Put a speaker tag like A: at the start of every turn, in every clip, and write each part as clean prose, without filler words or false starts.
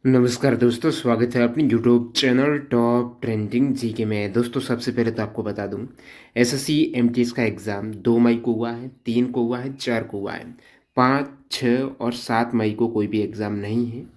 A: नमस्कार दोस्तों, स्वागत है अपनी YouTube channel top trending GK में। दोस्तों सबसे पहले तो आपको बता दूं, एसएससी एमटीएस का एग्ज़ाम 2 मई को हुआ है, 3 को हुआ है, 4 को हुआ है। 5, 6 और 7 मई को कोई भी एग्ज़ाम नहीं है।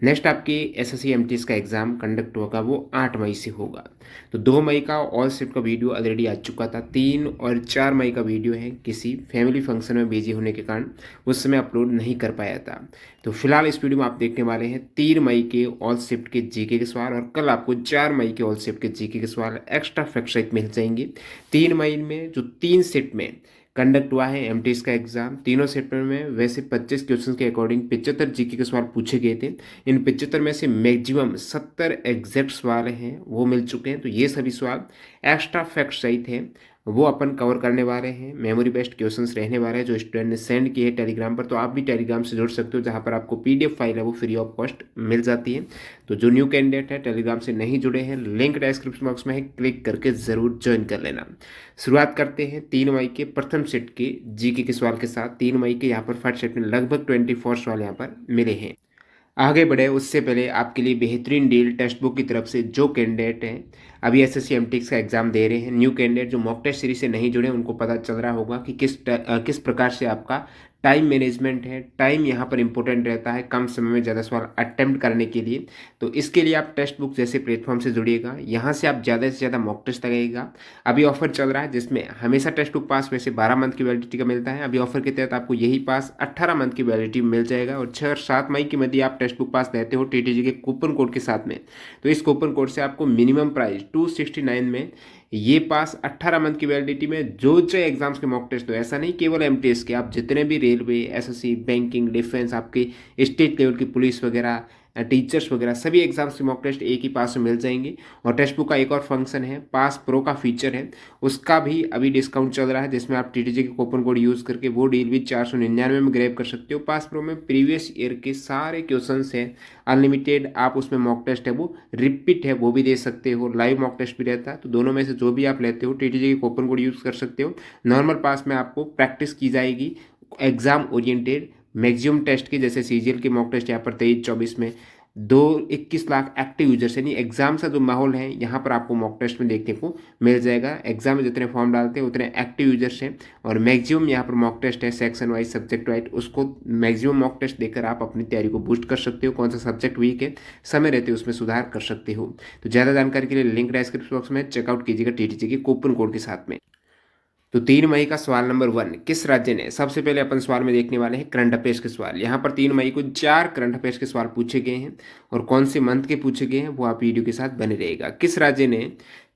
A: नेक्स्ट आपके एसएससी एमटीएस का एग्ज़ाम कंडक्ट होगा, वो 8 मई से होगा। तो 2 मई का ऑल शिफ्ट का वीडियो ऑलरेडी आ चुका था। 3 और 4 मई का वीडियो है, किसी फैमिली फंक्शन में बिजी होने के कारण उस समय अपलोड नहीं कर पाया था। तो फिलहाल इस वीडियो में आप देखने वाले हैं 3 मई के ऑल शिफ्ट के जीके के सवाल, और कल आपको 4 मई के ऑल शिफ्ट के जीके के सवाल एक्स्ट्रा फैक्ट सहित मिल जाएंगे। 3 मई में जो 3 शिफ्ट में कंडक्ट हुआ है एमटीएस का एग्जाम, तीनों शिफ्ट में वैसे 25 क्वेश्चंस के अकॉर्डिंग 75 जीके के सवाल पूछे गए थे। इन 75 में से मैक्सिमम 70 एग्जैक्ट सवाल हैं वो मिल चुके हैं। तो ये सभी सवाल एक्स्ट्रा फैक्ट सहित हैं, वो अपन कवर करने वाले हैं। मेमोरी बेस्ड क्वेश्चंस रहने वाले हैं जो स्टूडेंट ने सेंड किए हैं टेलीग्राम पर। तो आप भी टेलीग्राम से जुड़ सकते हो, जहां पर आपको पीडीएफ फाइल है वो फ्री ऑफ कॉस्ट मिल जाती है। तो जो न्यू कैंडिडेट है टेलीग्राम से नहीं जुड़े हैं, लिंक डिस्क्रिप्शन बॉक्स में है, क्लिक करके ज़रूर ज्वाइन कर लेना। शुरुआत करते हैं 3 मई के प्रथम सेट के जीके के सवाल के साथ। 3 मई के यहाँ पर फर्स्ट सेट में लगभग 24 सवाल यहाँ पर मिले हैं। आगे बढ़े उससे पहले आपके लिए बेहतरीन डील टेक्स्ट बुक की तरफ से। जो कैंडिडेट हैं अभी एसएससी एमटीएस का एग्जाम दे रहे हैं, न्यू कैंडिडेट जो मॉक टेस्ट सीरीज से नहीं जुड़े, उनको पता चल रहा होगा कि किस प्रकार से आपका टाइम मैनेजमेंट है। टाइम यहाँ पर इंपॉर्टेंट रहता है कम समय में ज़्यादा सवाल अटेम्प्ट करने के लिए। तो इसके लिए आप टेक्स्ट बुक जैसे प्लेटफॉर्म से जुड़िएगा, यहाँ से आप ज़्यादा से ज़्यादा मॉक टेस्ट लगाइएगा। अभी ऑफर चल रहा है जिसमें हमेशा टेक्स्ट बुक पास वैसे 12 मंथ की वैलिडिटी का मिलता है। अभी ऑफर के तहत आपको यही पास 18 मंथ की वैलिडिटी में मिल जाएगा। और 6 और 7 मई के मध्य आप टेक्स्ट बुक पास लेते हो टीटीजी के कूपन कोड के साथ में, तो इस कूपन कोड से आपको मिनिमम प्राइस 269 में ये पास 18 मंथ की वैलिडिटी में जो चाहे एग्जाम्स के मॉक टेस्ट हो, ऐसा नहीं केवल एमटीएस के, आप जितने भी रेलवे, एसएससी, बैंकिंग, डिफेंस, आपके स्टेट लेवल की पुलिस वगैरह, टीचर्स वगैरह सभी एग्जाम्स के मॉक टेस्ट एक ही पास में मिल जाएंगे। और टेक्स्ट बुक का एक और फंक्शन है, पास प्रो का फीचर है, उसका भी अभी डिस्काउंट चल रहा है, जिसमें आप टीटीजी के कूपन कोड यूज़ करके वो डील भी 499 में ग्रैब कर सकते हो। पास प्रो में प्रीवियस ईयर के सारे क्वेश्चन हैं, अनलिमिटेड। आप उसमें मॉक टेस्ट है वो रिपीट है वो भी दे सकते हो, लाइव मॉक टेस्ट भी रहता है। तो दोनों में से जो भी आप लेते हो टीटीजी के कूपन कोड यूज़ कर सकते हो। नॉर्मल पास में आपको प्रैक्टिस की जाएगी एग्जाम ओरिएंटेड मैक्सिमम टेस्ट की, जैसे सीजीएल के मॉक टेस्ट यहाँ पर 23-24 में 21 लाख एक्टिव यूजर्स, यानी एग्जाम का जो माहौल है यहाँ पर आपको मॉक टेस्ट में देखने को मिल जाएगा। एग्जाम में जितने फॉर्म डालते हैं उतने एक्टिव यूजर्स हैं, और मैक्सिमम यहाँ पर मॉक टेस्ट है सेक्शन वाइज, सब्जेक्ट वाइज। उसको मैक्सिमम मॉक टेस्ट देकर आप अपनी तैयारी को बूस्ट कर सकते हो। कौन सा सब्जेक्ट वीक है, समय रहते उसमें सुधार कर सकते हो। तो ज़्यादा जानकारी के लिए लिंक डिस्क्रिप्शन बॉक्स में चेकआउट कीजिएगा टीटीजी के कूपन कोड के साथ में। तो 3 मई का सवाल नंबर 1, किस राज्य ने, सबसे पहले अपन सवाल में देखने वाले हैं करंट अफेयर्स के सवाल। यहाँ पर 3 मई को 4 करंट अफेयर्स के सवाल पूछे गए हैं, और कौन से मंथ के पूछे गए हैं वो आप वीडियो के साथ बने रहेगा। किस राज्य ने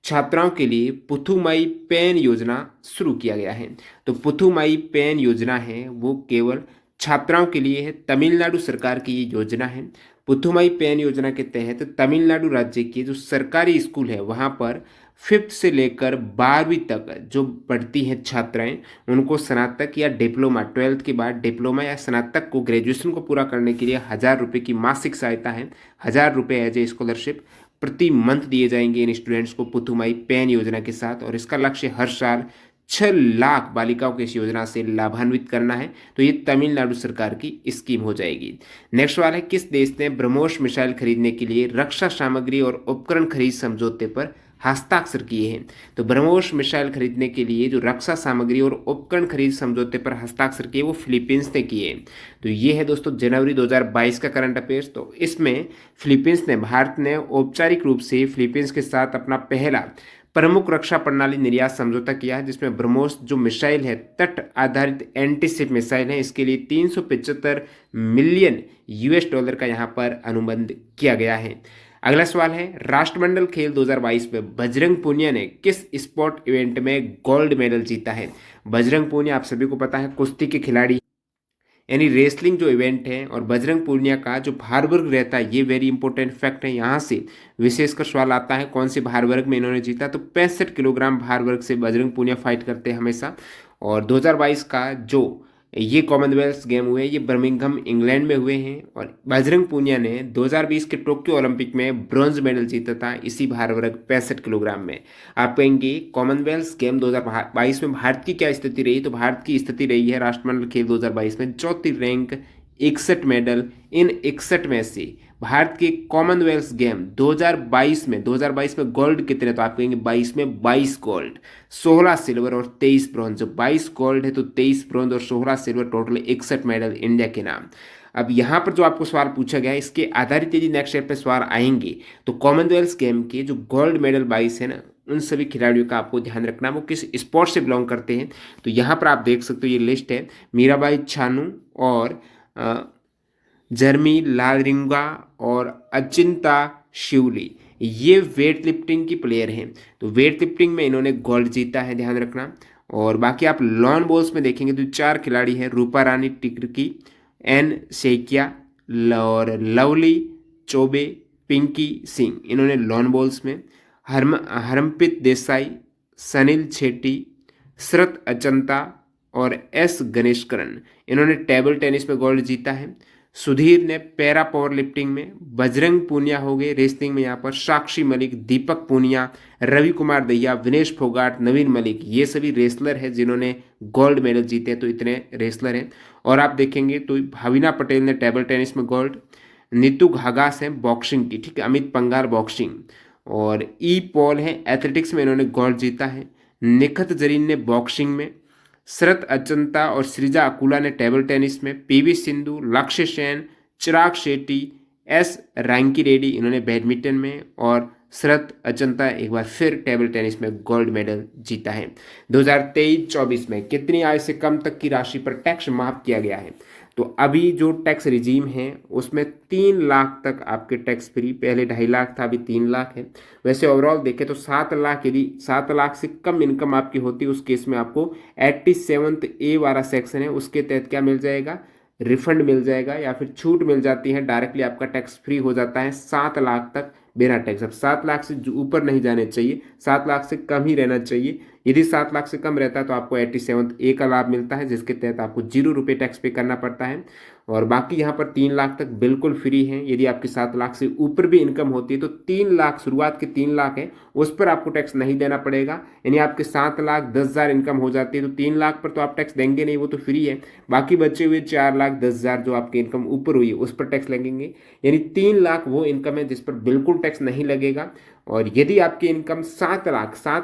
A: छात्राओं के लिए पुथुमाई पेन योजना शुरू किया गया है? तो पुथुमाई पेन योजना है वो केवल छात्राओं के लिए है, तमिलनाडु सरकार की ये योजना है। पुथुमाई पेन योजना के तहत तमिलनाडु राज्य के जो सरकारी स्कूल है वहाँ पर 5th से लेकर 12वीं तक जो पढ़ती हैं छात्राएं, उनको स्नातक या डिप्लोमा, 12th के बाद डिप्लोमा या स्नातक को, ग्रेजुएशन को पूरा करने के लिए 1000 रुपये की मासिक सहायता है, 1000 रुपये एज ए स्कॉलरशिप प्रति मंथ दिए जाएंगे इन स्टूडेंट्स को पुथुमाई पेन योजना के साथ। और इसका लक्ष्य हर साल 6 लाख बालिकाओं को इस योजना से लाभान्वित करना है। तो ये तमिलनाडु सरकार की स्कीम हो जाएगी। नेक्स्ट सवाल है, किस देश ने ब्रह्मोस मिसाइल खरीदने के लिए रक्षा सामग्री और उपकरण खरीद समझौते पर हस्ताक्षर किए हैं? तो ब्रह्मोस मिसाइल खरीदने के लिए जो रक्षा सामग्री और उपकरण खरीद समझौते पर हस्ताक्षर किए वो फिलीपींस ने किए हैं। तो ये है दोस्तों जनवरी 2022 का करंट अफेयर्स। तो इसमें फिलीपींस ने, भारत ने औपचारिक रूप से फिलीपींस के साथ अपना पहला प्रमुख रक्षा प्रणाली निर्यात समझौता किया है, जिसमें ब्रह्मोस जो मिसाइल है, तट आधारित एंटीशिप मिसाइल है, इसके लिए 375 मिलियन यूएस डॉलर का यहाँ पर अनुबंध किया गया है। अगला सवाल है, राष्ट्रमंडल खेल 2022 में बजरंग पूनिया ने किस स्पोर्ट इवेंट में गोल्ड मेडल जीता है? बजरंग पूनिया आप सभी को पता है कुश्ती के खिलाड़ी, यानी रेसलिंग जो इवेंट है, और बजरंग पूनिया का जो भार वर्ग रहता है, ये वेरी इंपॉर्टेंट फैक्ट है, यहाँ से विशेषकर सवाल आता है कौन से भार वर्ग में इन्होंने जीता। तो 65 किलोग्राम भार वर्ग से बजरंग पूनिया फाइट करते हैं हमेशा। और 2022 का जो ये कॉमनवेल्थ गेम हुए ये बर्मिंघम इंग्लैंड में हुए हैं, और बजरंग पूनिया ने 2020 के टोक्यो ओलंपिक में ब्रॉन्ज मेडल जीता था इसी भार वर्ग 65 किलोग्राम में। आप कहेंगे कॉमनवेल्थ गेम 2022 में भारत की क्या स्थिति रही? तो भारत की स्थिति रही है राष्ट्रमंडल खेल 2022 में चौथी रैंक, 61 मेडल। इन 61 में से भारत के कॉमनवेल्थ गेम 2022 में गोल्ड कितने, तो आप कहेंगे 22 में 22 गोल्ड, 16 सिल्वर और 23 ब्रॉन्ज। 22 गोल्ड है तो 23 ब्रॉन्ज और 16 सिल्वर, टोटल 61 मेडल इंडिया के नाम। अब यहाँ पर जो आपको सवाल पूछा गया है इसके आधारित यदि नेक्स्ट स्टेप पे सवाल आएंगे तो कॉमनवेल्थ गेम के जो गोल्ड मेडल 22 है ना, उन सभी खिलाड़ियों का आपको ध्यान रखना वो किस स्पोर्ट से बिलोंग करते हैं। तो यहाँ पर आप देख सकते हो ये लिस्ट है, मीराबाई चानू और जर्मी लालरिंगा और अचिंता शिवली, ये वेट लिफ्टिंग की प्लेयर हैं। तो वेट लिफ्टिंग में इन्होंने गोल्ड जीता है, ध्यान रखना। और बाकी आप लॉन बॉल्स में देखेंगे तो 4 खिलाड़ी हैं, रूपा रानी टिकरकी, एन सेकिया और लवली चौबे, पिंकी सिंह, इन्होंने लॉन बॉल्स में। हरमप्रीत देसाई, सनील शेट्टी, शरत अचंता और एस गणेशकरण, इन्होंने टेबल टेनिस में गोल्ड जीता है। सुधीर ने पैरा पावर लिफ्टिंग में, बजरंग पूनिया हो गए रेसलिंग में, यहाँ पर साक्षी मलिक, दीपक पूनिया, रवि कुमार दहिया, विनेश फोगाट, नवीन मलिक, ये सभी रेसलर हैं जिन्होंने गोल्ड मेडल जीते हैं। तो इतने रेसलर हैं। और आप देखेंगे तो भाविना पटेल ने टेबल टेनिस में गोल्ड, नीतू घागास है बॉक्सिंग की, ठीक है, अमित पंगार बॉक्सिंग, और ई पॉल है एथलेटिक्स में, इन्होंने गोल्ड जीता है। निखत जरीन ने बॉक्सिंग में, शरत अचंता और सृजा अकुला ने टेबल टेनिस में, पीवी सिंधु, लक्ष्य सेन, चिराग शेट्टी, एस रैंकी रेड्डी, इन्होंने बैडमिंटन में, और शरत अचंता एक बार फिर टेबल टेनिस में गोल्ड मेडल जीता है। 2023-24 में कितनी आय से कम तक की राशि पर टैक्स माफ किया गया है, तो अभी जो टैक्स रिजीम है उसमें 3 लाख तक आपके टैक्स फ्री, पहले 2.5 लाख था, अभी 3 लाख है। वैसे ओवरऑल देखें तो 7 लाख, यदि 7 लाख से कम इनकम आपकी होती है उस केस में आपको 87 ए वाला सेक्शन है उसके तहत क्या मिल जाएगा, रिफंड मिल जाएगा या फिर छूट मिल जाती है, डायरेक्टली आपका टैक्स फ्री हो जाता है 7 लाख तक बिना टैक्स। अब 7 लाख से ऊपर नहीं जाने चाहिए, 7 लाख से कम ही रहना चाहिए। यदि 7 लाख से कम रहता है तो आपको 87 ए का लाभ मिलता है जिसके तहत आपको 0 रुपये टैक्स पे करना पड़ता है। और बाकी यहाँ पर 3 लाख तक बिल्कुल फ्री है। यदि आपकी 7 लाख से ऊपर भी इनकम होती है तो 3 लाख, शुरुआत के 3 लाख है उस पर आपको टैक्स नहीं देना पड़ेगा। यानी आपके 7 लाख 10,000 इनकम हो जाती है तो 3 लाख पर तो आप टैक्स देंगे नहीं, वो तो फ्री है। बाकी बचे हुए 4 लाख 10,000 जो आपकी इनकम ऊपर हुई है उस पर टैक्स लगेंगे। यानी 3 लाख वो इनकम है जिस पर बिल्कुल टैक्स नहीं लगेगा। और यदि आपकी इनकम 7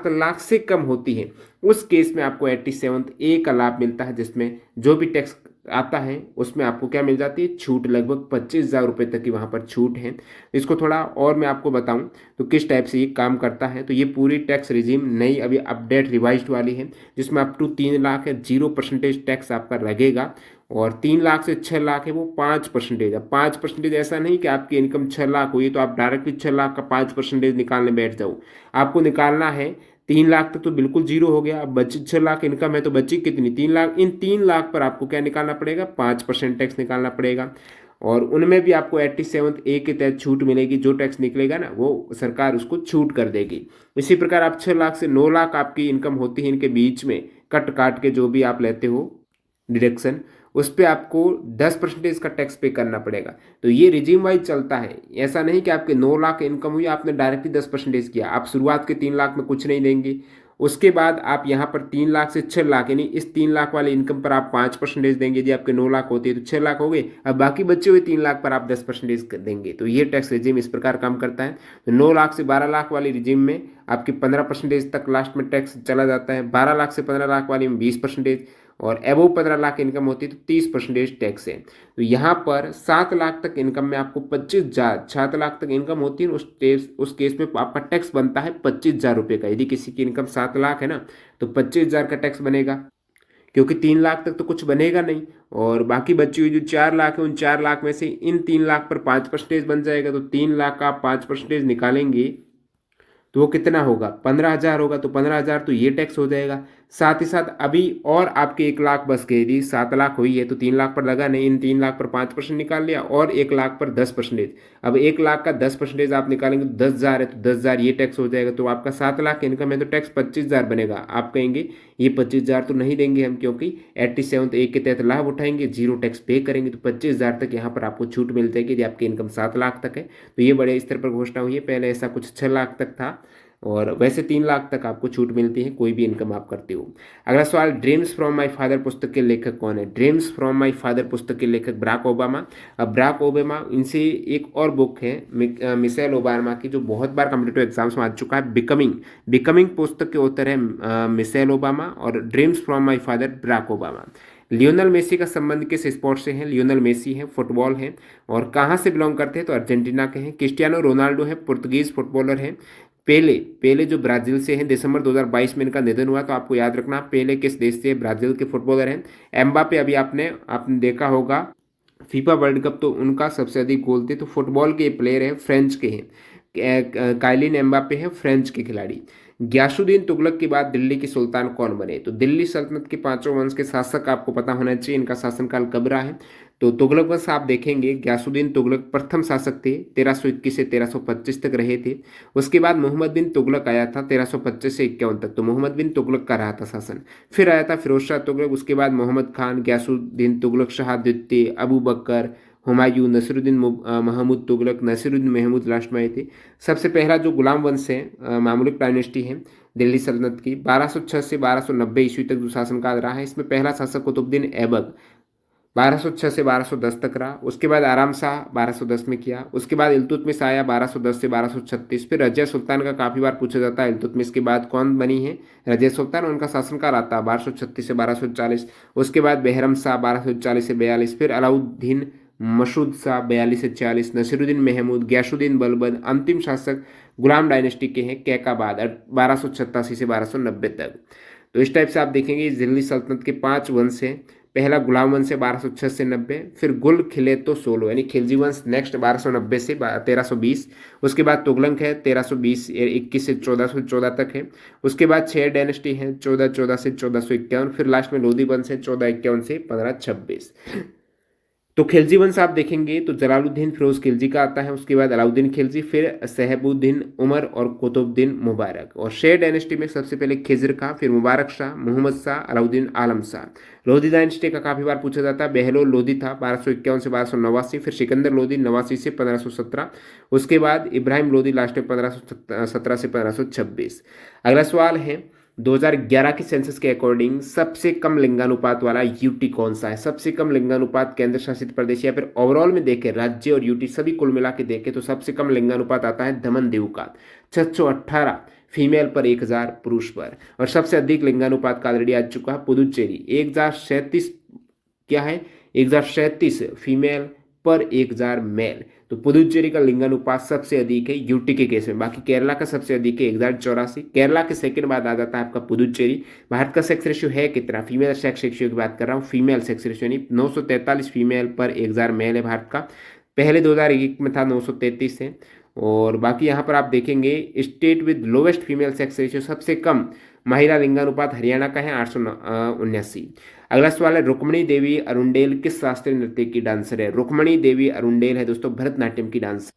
A: लाख से कम होती है उस केस में आपको 87 ए का लाभ मिलता है जिसमें जो भी टैक्स आता है उसमें आपको क्या मिल जाती है, छूट। लगभग 25,000 रुपये तक की वहाँ पर छूट है। इसको थोड़ा और मैं आपको बताऊं तो किस टाइप से ये काम करता है, तो ये पूरी टैक्स रिजीम नई अभी अपडेट रिवाइज्ड वाली है जिसमें अप टू 3 लाख है 0% टैक्स आपका लगेगा। और 3 लाख से 6 लाख है वो 5%। अब 5% ऐसा नहीं कि आपकी इनकम 6 लाख हुई तो आप डायरेक्टली 6 लाख का 5% निकालने बैठ जाओ। आपको निकालना है 3 लाख तक तो बिल्कुल जीरो हो गया, अब बची 6 लाख इनकम है तो बची कितनी, 3 लाख। इन 3 लाख पर आपको क्या निकालना पड़ेगा, 5% टैक्स निकालना पड़ेगा। और उनमें भी आपको 87 ए के तहत छूट मिलेगी, जो टैक्स निकलेगा ना वो सरकार उसको छूट कर देगी। इसी प्रकार आप 6 लाख से 9 लाख आपकी इनकम होती है, इनके बीच में कट काट के जो भी आप लेते हो डिडक्शन, उस पर आपको 10% का टैक्स पे करना पड़ेगा। तो ये रिजीम वाइज चलता है, ऐसा नहीं कि आपके 9 लाख इनकम हुई आपने डायरेक्टली 10% किया। आप शुरुआत के 3 लाख में कुछ नहीं देंगे, उसके बाद आप यहाँ पर 3 लाख से 6 लाख यानी इस 3 लाख वाले इनकम पर आप 5% देंगे। यदि आपके 9 लाख होते हैं तो 6 लाख हो गए, अब बाकी बचे हुए 3 लाख पर आप 10% देंगे। तो ये टैक्स रिजीम इस प्रकार काम करता है। तो 9 लाख से 12 लाख वाली रिजीम में आपकी 15% तक लास्ट में टैक्स चला जाता है, 12 लाख से 15 लाख वाली में 20%, और एबोव 15 लाख इनकम होती है तो 30% टैक्स है। तो यहाँ पर 7 लाख तक इनकम में आपको 25,000, 7 लाख तक इनकम होती है उस केस में आपका टैक्स बनता है 25,000 रुपये का। यदि किसी की इनकम 7 लाख है ना तो 25,000 का टैक्स बनेगा, क्योंकि 3 लाख तक तो कुछ बनेगा नहीं। और बाकी बची हुई जो 4 लाख है उन 4 लाख में से इन 3 लाख पर 5% बन जाएगा। तो 3 लाख का आप 5% निकालेंगे तो वो कितना होगा, 15,000 होगा। तो 15,000 तो ये टैक्स हो जाएगा। साथ ही साथ अभी और आपके 1 लाख बस गए, यदि 7 लाख हुई है तो 3 लाख पर लगा नहीं, इन 3 लाख पर 5% निकाल लिया और 1 लाख पर 10%। अब 1 लाख का 10% आप निकालेंगे तो 10,000 है, तो 10,000 ये टैक्स हो जाएगा। तो आपका 7 लाख इनकम है तो टैक्स 25,000 बनेगा। आप कहेंगे ये 25,000 तो नहीं देंगे हम, क्योंकि 87 ए के तहत लाभ उठाएंगे, जीरो टैक्स पे करेंगे, तो 25,000 तक यहाँ पर आपको छूट मिल जाएगी यदि आपकी इनकम 7 लाख तक है। तो ये बड़े स्तर पर घोषणा हुई है, पहले ऐसा कुछ 6 लाख तक था। और वैसे 3 लाख तक आपको छूट मिलती है कोई भी इनकम आप करते हो। अगला सवाल, ड्रीम्स फ्रॉम माय फादर पुस्तक के लेखक कौन है? ड्रीम्स फ्रॉम माय फादर पुस्तक के लेखक बराक ओबामा। अब बराक ओबामा, इनसे एक और बुक है मिशेल ओबामा की जो बहुत बार कॉम्पिटिटिव एग्जाम्स में आ चुका है, बिकमिंग। बिकमिंग पुस्तक के उत्तर है मिशेल ओबामा, और Dreams from My Father Barack Obama. Lionel Messi का संबंध किस स्पोर्ट से है? लियोनल मेसी है फुटबॉल है। और कहाँ से बिलोंग करते हैं? तो अर्जेंटीना के हैं। क्रिस्टियानो रोनाल्डो है पुर्तगीज फुटबॉलर है। पेले, पेले जो ब्राजील से हैं, दिसंबर 2022 में इनका निधन हुआ, तो आपको याद रखना पेले किस देश से? ब्राजील के फुटबॉलर हैं। एम्बापे, अभी आपने देखा होगा फीफा वर्ल्ड कप, तो उनका सबसे अधिक गोल थे, तो फुटबॉल के प्लेयर हैं, फ्रेंच के हैं। काइलिन एम्बापे है फ्रेंच के खिलाड़ी। ग्यासुद्दीन तुगलक के बाद दिल्ली के सुल्तान कौन बने? तो दिल्ली सल्तनत के पांचों वंश के शासक आपको पता होना चाहिए, इनका शासनकाल कब रहा है। तो तुगलक वंश आप देखेंगे, ग्यासुद्दीन तुगलक प्रथम शासक थे, 1321 से 1325 तक रहे थे। उसके बाद मोहम्मद बिन तुगलक आया था 1325 से 51 तक, तो मोहम्मद बिन तुगलक का रहा था शासन। फिर आया था फिरोज शाह तुगलक, उसके बाद मोहम्मद खान, ग्यासुद्दीन तुगलक, शाह द्वितीय, अबू बकर, हुमायूं, नसीरुद्दीन महमूद तुगलक, नसीरुद्दीन महमूद लास्ट में आए थे। सबसे पहला जो गुलाम वंश है, मामलुक डायनेस्टी है दिल्ली सल्तनत की, 1206 से 1290 ईस्वी तक जो शासनकाल रहा है, इसमें पहला शासक कुतुबुद्दीन ऐबक 1206 से 1210 तक रहा। उसके बाद आराम शाह 1210 में किया। उसके बाद इल्तुतमिश आया 1210 से 1236। फिर रजिया सुल्तान का काफ़ी बार पूछा जाता है, इल्तुतमिश के बाद कौन बनी है? रजिया सुल्तान। उनका शासनकाल आता है 1236 से 1240। उसके बाद बेहरम शाह 1240 से 42। फिर अलाउद्दीन मसूद शाह 42 से 46। नसीरुद्दीन महमूद, गयासुद्दीन बलबन। अंतिम शासक गुलाम डायनेस्टी के हैं कैकाबाद 1286 से 1290 तक। तो इस टाइप से आप देखेंगे दिल्ली सल्तनत के 5 वंश हैं। पहला गुलाम वंश है 1206 से 90। फिर गुल खिले तो 16 यानी खिलजी वंश नेक्स्ट 1290 से 1320। उसके बाद तुगलक है 1320 21 से 1414 तक है। उसके बाद 6 डायनेस्टी है 1414 से 1451। फिर लास्ट में लोधी वंश है 1451 से 1526। तो खिलजी वंश आप देखेंगे तो जलालुद्दीन फिरोज खिलजी का आता है, उसके बाद अलाउद्दीन खिलजी, फिर सहबुद्दीन उमर और कुतुबुद्दीन मुबारक। और शेर डायनेस्टी में सबसे पहले खिजर का, फिर मुबारक शाह, मोहम्मद शाह, अलाउद्दीन आलम शाह। लोधी डायनेस्टी का काफी बार पूछा जाता है, बहलोल लोधी था 1251 से 1289। फिर सिकंदर लोधी 89 से 1517। उसके बाद इब्राहिम लोधी लास्ट में 1517 से 1526। अगला सवाल है, 2011 के सेंसस के अकॉर्डिंग सबसे कम लिंगानुपात वाला यूटी कौन सा है? सबसे कम लिंगानुपात केंद्र शासित प्रदेश, या फिर ओवरऑल में देखें राज्य और यूटी सभी कुल मिला के देखें तो सबसे कम लिंगानुपात आता है दमन दीव का, 618 फीमेल पर 1000 पुरुष पर। और सबसे अधिक लिंगानुपात का ऑलरेडी आ चुका है पुदुचेरी, 1037 क्या है, 1037 फीमेल पर 1000 मेल। तो पुदुचेरी का लिंगानुपात सबसे अधिक है यूटी के केस में। बाकी केरला का सबसे अधिक है 1084। केरला के सेकंड बाद आ जाता है आपका पुदुचेरी। भारत का सेक्स रेशियो है कितना? फीमेल सेक्स रेशियो की बात कर रहा हूँ, फीमेल सेक्स रेशियो यानी 943 फीमेल पर 1000 मेल है भारत का। पहले 2001 में था 933 है। और बाकी यहाँ पर आप देखेंगे state with lowest female sex ratio, सबसे कम महिला लिंगानुपात हरियाणा का है 879। अगला सवाल है, रुक्मणी देवी अरुंडेल किस शास्त्रीय नृत्य की डांसर है? रुक्मणी देवी अरुंडेल है दोस्तों भरतनाट्यम की डांसर।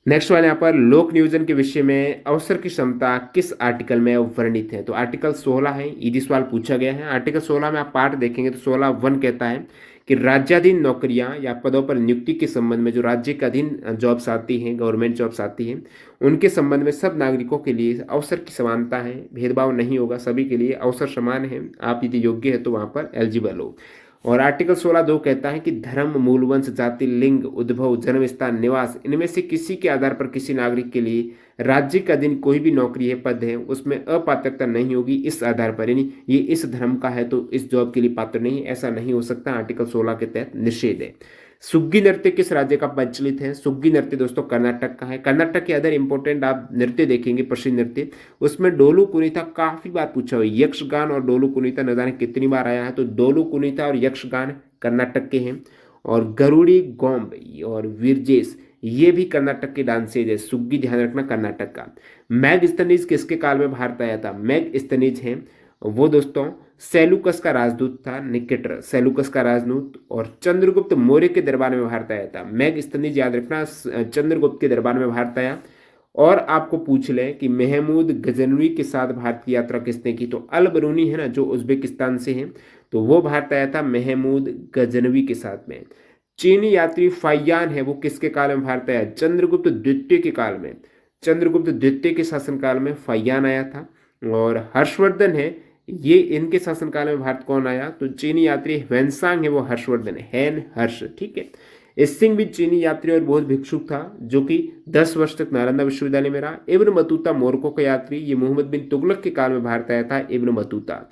A: नेक्स्ट वाले यहाँ पर लोक नियोजन के विषय में अवसर की क्षमता किस आर्टिकल में वर्णित है? तो आर्टिकल 16 है, इजी सवाल पूछा गया है। आर्टिकल 16 में आप पार्ट देखेंगे तो 16(1) कहता है कि राज्याधीन नौकरियां या पदों पर नियुक्ति के संबंध में जो राज्य के अधीन जॉब्स आती हैं, गवर्नमेंट जॉब्स आती हैं, उनके संबंध में सब नागरिकों के लिए अवसर की समानता है, भेदभाव नहीं होगा, सभी के लिए अवसर समान है। आप यदि योग्य है तो वहां पर एलिजिबल हो। और आर्टिकल 16(2) कहता है कि धर्म, मूलवंश, जाति, लिंग, उद्भव, जन्म स्थान, निवास, इनमें से किसी के आधार पर किसी नागरिक के लिए राज्य के अधीन कोई भी नौकरी है, पद है, उसमें अपात्रता नहीं होगी इस आधार पर, यानी ये इस धर्म का है तो इस जॉब के लिए पात्र नहीं, ऐसा नहीं हो सकता। आर्टिकल 16 के तहत निषेध है। सुग्गी नृत्य किस राज्य का प्रचलित है? सुग्गी नृत्य दोस्तों कर्नाटक का है। कर्नाटक के अदर इंपॉर्टेंट आप नृत्य देखेंगे प्रसिद्ध नृत्य, उसमें डोलू कुनीता काफी बार पूछा हुआ, यक्षगान और डोलू कुनीता न जाने कितनी बार आया है। तो डोलू कुनीता और यक्षगान कर्नाटक के हैं। और गरुड़ी गोम्ब और वीरजेस ये भी कर्नाटक के डांसेज है। सुग्गी ध्यान रखना कर्नाटक का। मैग स्तनीज किसके काल में भारत आया था? मैग स्तनीज है वो दोस्तों सेलुकस का राजदूत था, निकेटर सेलुकस का राजदूत, और चंद्रगुप्त मौर्य के दरबार में भारत आया था। मैग स्तनीज याद रखना चंद्रगुप्त के दरबार में भारत आया। और आपको पूछ लें कि महमूद गजनवी के साथ भारत की यात्रा किसने की? तो अल बरूनी है ना जो उज्बेकिस्तान से है, तो वो भारत आया था महमूद गजनवी के साथ में। चीनी यात्री फाइयान है वो किसके काल में भारत आया? चंद्रगुप्त द्वितीय के काल में। चंद्रगुप्त द्वितीय के शासनकाल में फाहियान आया था। और हर्षवर्धन है, ये इनके शासनकाल में भारत कौन आया, तो चीनी यात्री ह्वेनसांग है वो हर्षवर्धन है, हैन हर्ष, ठीक है। इसिंग भी चीनी यात्री और बौद्ध भिक्षुक था जो कि 10 वर्ष तक नालंदा विश्वविद्यालय में रहा। इब्न बतूता मोरक्को का यात्री, ये मोहम्मद बिन तुगलक के काल में भारत आया था Ibn Battuta.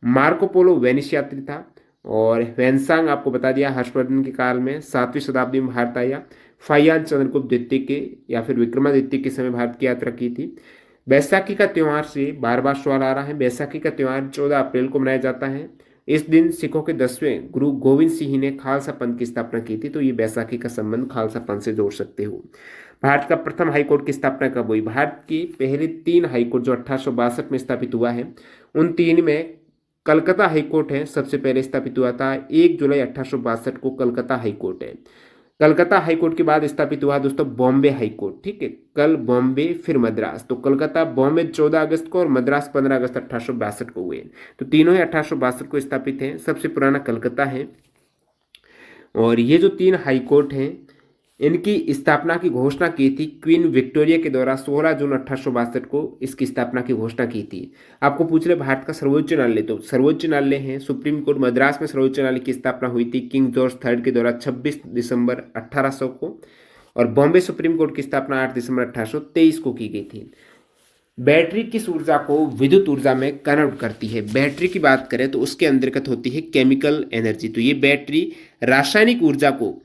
A: Marco Polo Venice यात्री था। और ह्वेनसांग आपको बता दिया हर्षवर्धन के काल में 7वीं शताब्दी में भारत आया। फाहियान चंद्रगुप्त द्वितीय के या फिर विक्रमादित्य के समय भारत की यात्रा की थी। बैसाखी का त्यौहार से बार बार सवाल आ रहा है। बैसाखी का त्यौहार 14 अप्रैल को मनाया जाता है। इस दिन सिखों के 10वें गुरु गोविंद सिंह ने खालसा पंथ की स्थापना की थी, तो ये बैसाखी का संबंध खालसा पंथ से जोड़ सकते हो। भारत का प्रथम हाईकोर्ट की स्थापना कब हुई, भारत की पहले 3 हाईकोर्ट जो 1862 में स्थापित हुआ है, उन 3 में कलकत्ता हाईकोर्ट है सबसे पहले स्थापित हुआ था। 1 जुलाई 1862 को कलकत्ता हाईकोर्ट है। कलकत्ता हाईकोर्ट के बाद स्थापित हुआ दोस्तों बॉम्बे हाईकोर्ट, ठीक है। कल बॉम्बे फिर मद्रास, तो कलकत्ता बॉम्बे 14 अगस्त को और मद्रास 15 अगस्त 1862 को हुए। तो तीनों ही 1862 को स्थापित हैं। सबसे पुराना कलकत्ता है। और ये जो 3 हाईकोर्ट हैं, इनकी स्थापना की घोषणा की थी क्वीन विक्टोरिया के द्वारा 16 जून 1862 को इसकी स्थापना की घोषणा की थी। आपको पूछ रहे भारत का सर्वोच्च न्यायालय, तो सर्वोच्च न्यायालय है सुप्रीम कोर्ट। मद्रास में सर्वोच्च न्यायालय की स्थापना हुई थी किंग जॉर्ज थर्ड के द्वारा 26 दिसंबर 1800 को। और बॉम्बे सुप्रीम कोर्ट की स्थापना 8 दिसंबर 1823 को की गई थी। बैटरी किस ऊर्जा को विद्युत ऊर्जा में कन्वर्ट करती है, बैटरी की बात करें तो उसके अंतर्गत होती है केमिकल एनर्जी। तो ये बैटरी रासायनिक ऊर्जा को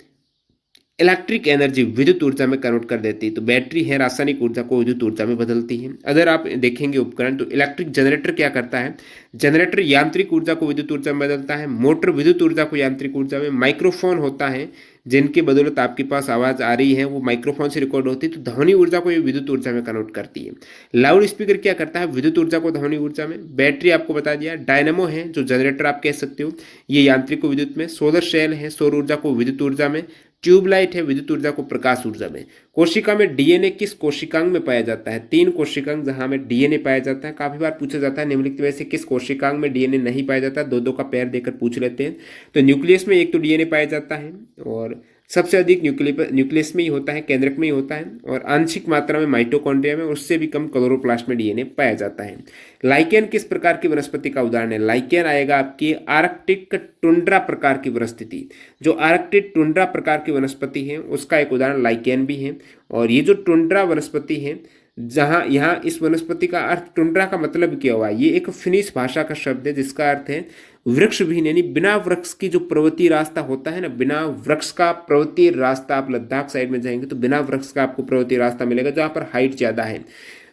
A: इलेक्ट्रिक एनर्जी विद्युत ऊर्जा में कन्वर्ट कर देती है। तो बैटरी है रासायनिक ऊर्जा को विद्युत ऊर्जा में बदलती है। अगर आप देखेंगे उपकरण, तो इलेक्ट्रिक जनरेटर क्या करता है, जनरेटर यांत्रिक ऊर्जा को विद्युत ऊर्जा में बदलता है। मोटर विद्युत ऊर्जा को यांत्रिक ऊर्जा में। माइक्रोफोन होता है जिनकी बदौलत आपके पास आवाज़ आ रही है, वो माइक्रोफोन से रिकॉर्ड होती है, तो ध्वनि ऊर्जा को ये विद्युत ऊर्जा में कन्वर्ट करती है। लाउड स्पीकर क्या करता है, विद्युत ऊर्जा को ध्वनि ऊर्जा में। बैटरी आपको बता दिया। डायनेमो है जो जनरेटर आप कह सकते हो, ये यांत्रिक को विद्युत में। सोलर सेल है सौर ऊर्जा को विद्युत ऊर्जा में। ट्यूबलाइट है विद्युत ऊर्जा को प्रकाश ऊर्जा में। कोशिका में डीएनए किस कोशिकांग में पाया जाता है, 3 कोशिकांग जहां में डीएनए पाया जाता है। काफी बार पूछा जाता है निम्नलिखित में से किस कोशिकांग में डीएनए नहीं पाया जाता, 2-2 का पैर देकर पूछ लेते हैं। तो न्यूक्लियस में एक तो डीएनए पाया जाता है, और सबसे अधिक न्यूक्लियस में ही होता है, केंद्रक में ही होता है। और आंशिक मात्रा में माइटोकॉन्ड्रिया में, उससे भी कम क्लोरोप्लास्ट में डीएनए पाया जाता है। लाइकेन किस प्रकार की वनस्पति का उदाहरण है, लाइकेन आएगा आपकी आर्कटिक टुंड्रा प्रकार की वनस्पति। जो आर्कटिक टुंड्रा प्रकार की वनस्पति है उसका एक उदाहरण लाइकेन भी है। और ये जो टुंड्रा वनस्पति है, जहाँ यहाँ इस वनस्पति का अर्थ, टुंड्रा का मतलब क्या हुआ, ये एक फिनिश भाषा का शब्द है जिसका अर्थ है वृक्ष भी, यानी बिना वृक्ष की जो पर्वतीय रास्ता होता है ना, बिना वृक्ष का पर्वतीय रास्ता। आप लद्दाख साइड में जाएंगे तो बिना वृक्ष का आपको पर्वतीय रास्ता मिलेगा जहाँ पर हाइट ज़्यादा है,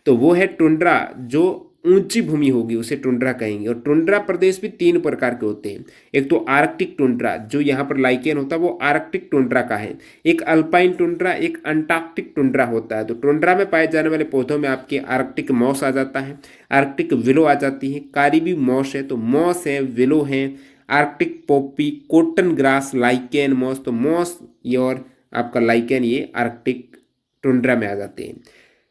A: तो वो है टुंड्रा। जो ऊंची भूमि होगी उसे टुंड्रा कहेंगे। और टुंड्रा प्रदेश भी 3 प्रकार के होते हैं। एक तो आर्कटिक टुंड्रा, जो यहाँ पर लाइकेन होता है वो आर्कटिक टुंड्रा का है। एक अल्पाइन टुंड्रा, एक अंटार्कटिक टुंड्रा होता है। तो टुंड्रा में पाए जाने वाले पौधों में आपके आर्कटिक मॉस आ जाता है, आर्कटिक विलो आ जाती है, कारिबी मॉस है, तो मॉस है, विलो है, Arctic poppy, cotton grass, lichen, moss. तो मॉस ये और आपका लाइकेन ये आर्कटिक टुंड्रा में आ जाते हैं।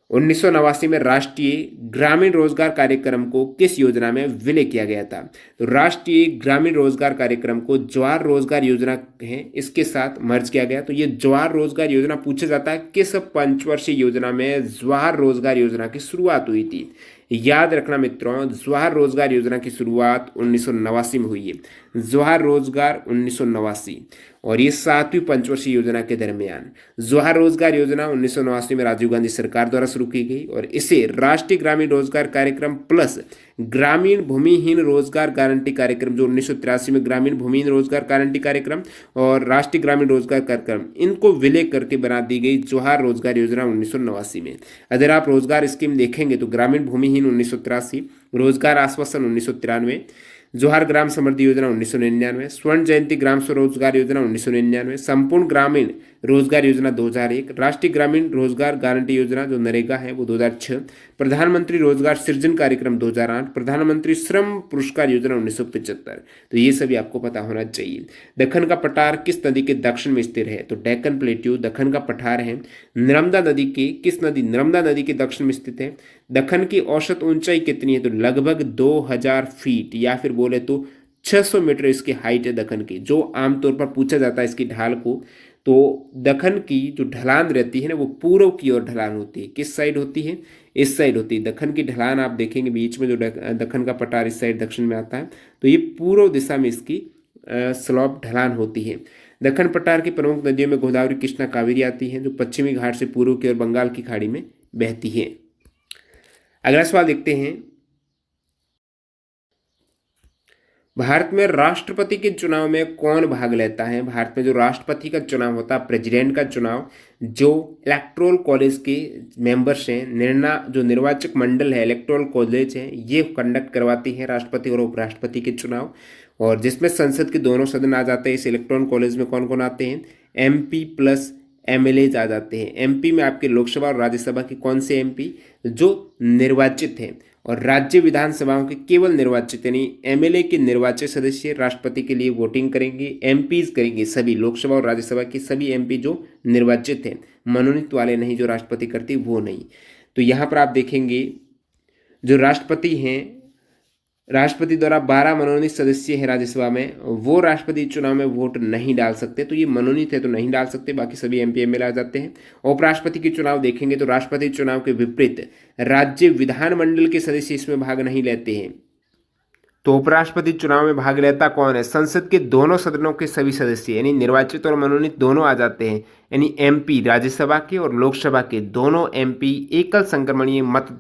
A: 1989 में राष्ट्रीय ग्रामीण रोजगार कार्यक्रम को किस योजना में विलय किया गया था, तो राष्ट्रीय ग्रामीण रोजगार कार्यक्रम को जवाहर रोजगार योजना है इसके साथ मर्ज किया गया। तो ये जवाहर रोजगार योजना पूछा जाता है किस पंचवर्षीय योजना में जवाहर रोजगार योजना की शुरुआत हुई थी। याद रखना मित्रों, जवाहर रोजगार योजना की शुरुआत 1989 में हुई है। जवाहर रोजगार 1989, और ये 7वीं पंचवर्षीय योजना के दरमियान। जवाहर रोजगार योजना 1989 में राजीव गांधी सरकार द्वारा शुरू की गई, और इसे राष्ट्रीय ग्रामीण रोजगार कार्यक्रम प्लस ग्रामीण भूमिहीन रोजगार गारंटी कार्यक्रम, जो 1983 में ग्रामीण भूमिहीन रोजगार गारंटी कार्यक्रम और राष्ट्रीय ग्रामीण रोजगार कार्यक्रम, इनको विलय करके बना दी गई जवाहर रोजगार योजना 1989 में। अगर आप रोजगार स्कीम देखेंगे तो ग्रामीण भूमिहीन 1983, रोजगार आश्वासन 1993, जवाहर ग्राम समृद्धि योजना 1999, स्वर्ण जयंती ग्राम स्वरोजगार योजना 1999, संपूर्ण ग्रामीण रोजगार योजना 2001, राष्ट्रीय ग्रामीण रोजगार गारंटी योजना जो नरेगा है वो 2006, प्रधानमंत्री रोजगार सृजन कार्यक्रम 2008, प्रधानमंत्री श्रम पुरस्कार योजना 1975। तो ये सभी आपको पता होना चाहिए। दक्कन का पठार किस नदी के दक्षिण में स्थित है, तो डेक्कन प्लेट्यू दक्कन का पठार है। नर्मदा नदी के किस नदी, नर्मदा नदी के दक्षिण में स्थित है। दक्कन की औसत ऊंचाई कितनी है, तो लगभग 2000 फीट, या फिर बोले तो 600 मीटर इसकी हाइट है दक्कन की, जो आमतौर पर पूछा जाता है इसकी ढाल को। तो दक्कन की जो ढलान रहती है ना वो पूर्व की ओर ढलान होती है। किस साइड होती है? इस साइड होती है। दक्कन की ढलान आप देखेंगे बीच में जो दक्कन का पठार इस साइड दक्षिण में आता है, तो ये पूर्व दिशा में इसकी स्लॉप ढलान होती है। दक्कन पठार की प्रमुख नदियों में गोदावरी, कृष्णा, कावेरी आती हैं, जो पश्चिमी घाट से पूर्व की ओर बंगाल की खाड़ी में बहती है। अगला सवाल देखते हैं, भारत में राष्ट्रपति के चुनाव में कौन भाग लेता है? भारत में जो राष्ट्रपति का चुनाव होता है, प्रेसिडेंट का चुनाव, जो इलेक्टोरल कॉलेज के मेंबर्स हैं, जो निर्वाचक मंडल है, इलेक्टोरल कॉलेज है, ये कंडक्ट करवाती है राष्ट्रपति और उपराष्ट्रपति के चुनाव। और जिसमें संसद के दोनों सदन आ जाते हैं। इस इलेक्टोरल कॉलेज में कौन कौन आते हैं? एमपी प्लस एमएलए आ जाते हैं। एमपी में आपके लोकसभा और राज्यसभा के कौन से एमपी? जो निर्वाचित हैं। और राज्य विधानसभाओं के केवल निर्वाचित यानी एमएलए के निर्वाचित सदस्य राष्ट्रपति के लिए वोटिंग करेंगे। एमपीज करेंगे सभी, लोकसभा और राज्यसभा के सभी एमपी जो निर्वाचित हैं, मनोनीत वाले नहीं, जो राष्ट्रपति करती वो नहीं। तो यहाँ पर आप देखेंगे जो राष्ट्रपति हैं, राष्ट्रपति द्वारा 12 मनोनीत सदस्य हैं राज्यसभा में, वो राष्ट्रपति चुनाव में वोट नहीं डाल सकते। तो ये मनोनीत है तो नहीं डाल सकते, बाकी सभी एमपी एमएलए आ जाते हैं। उपराष्ट्रपति के चुनाव देखेंगे तो राष्ट्रपति चुनाव के विपरीत राज्य विधानमंडल के सदस्य इसमें भाग नहीं लेते हैं। तो उपराष्ट्रपति चुनाव में भाग लेता कौन है? संसद के दोनों सदनों के सभी सदस्य यानी निर्वाचित और मनोनीत दोनों आ जाते हैं। यानी एमपी राज्यसभा के और लोकसभा के दोनों एमपी एकल संक्रमणीय मत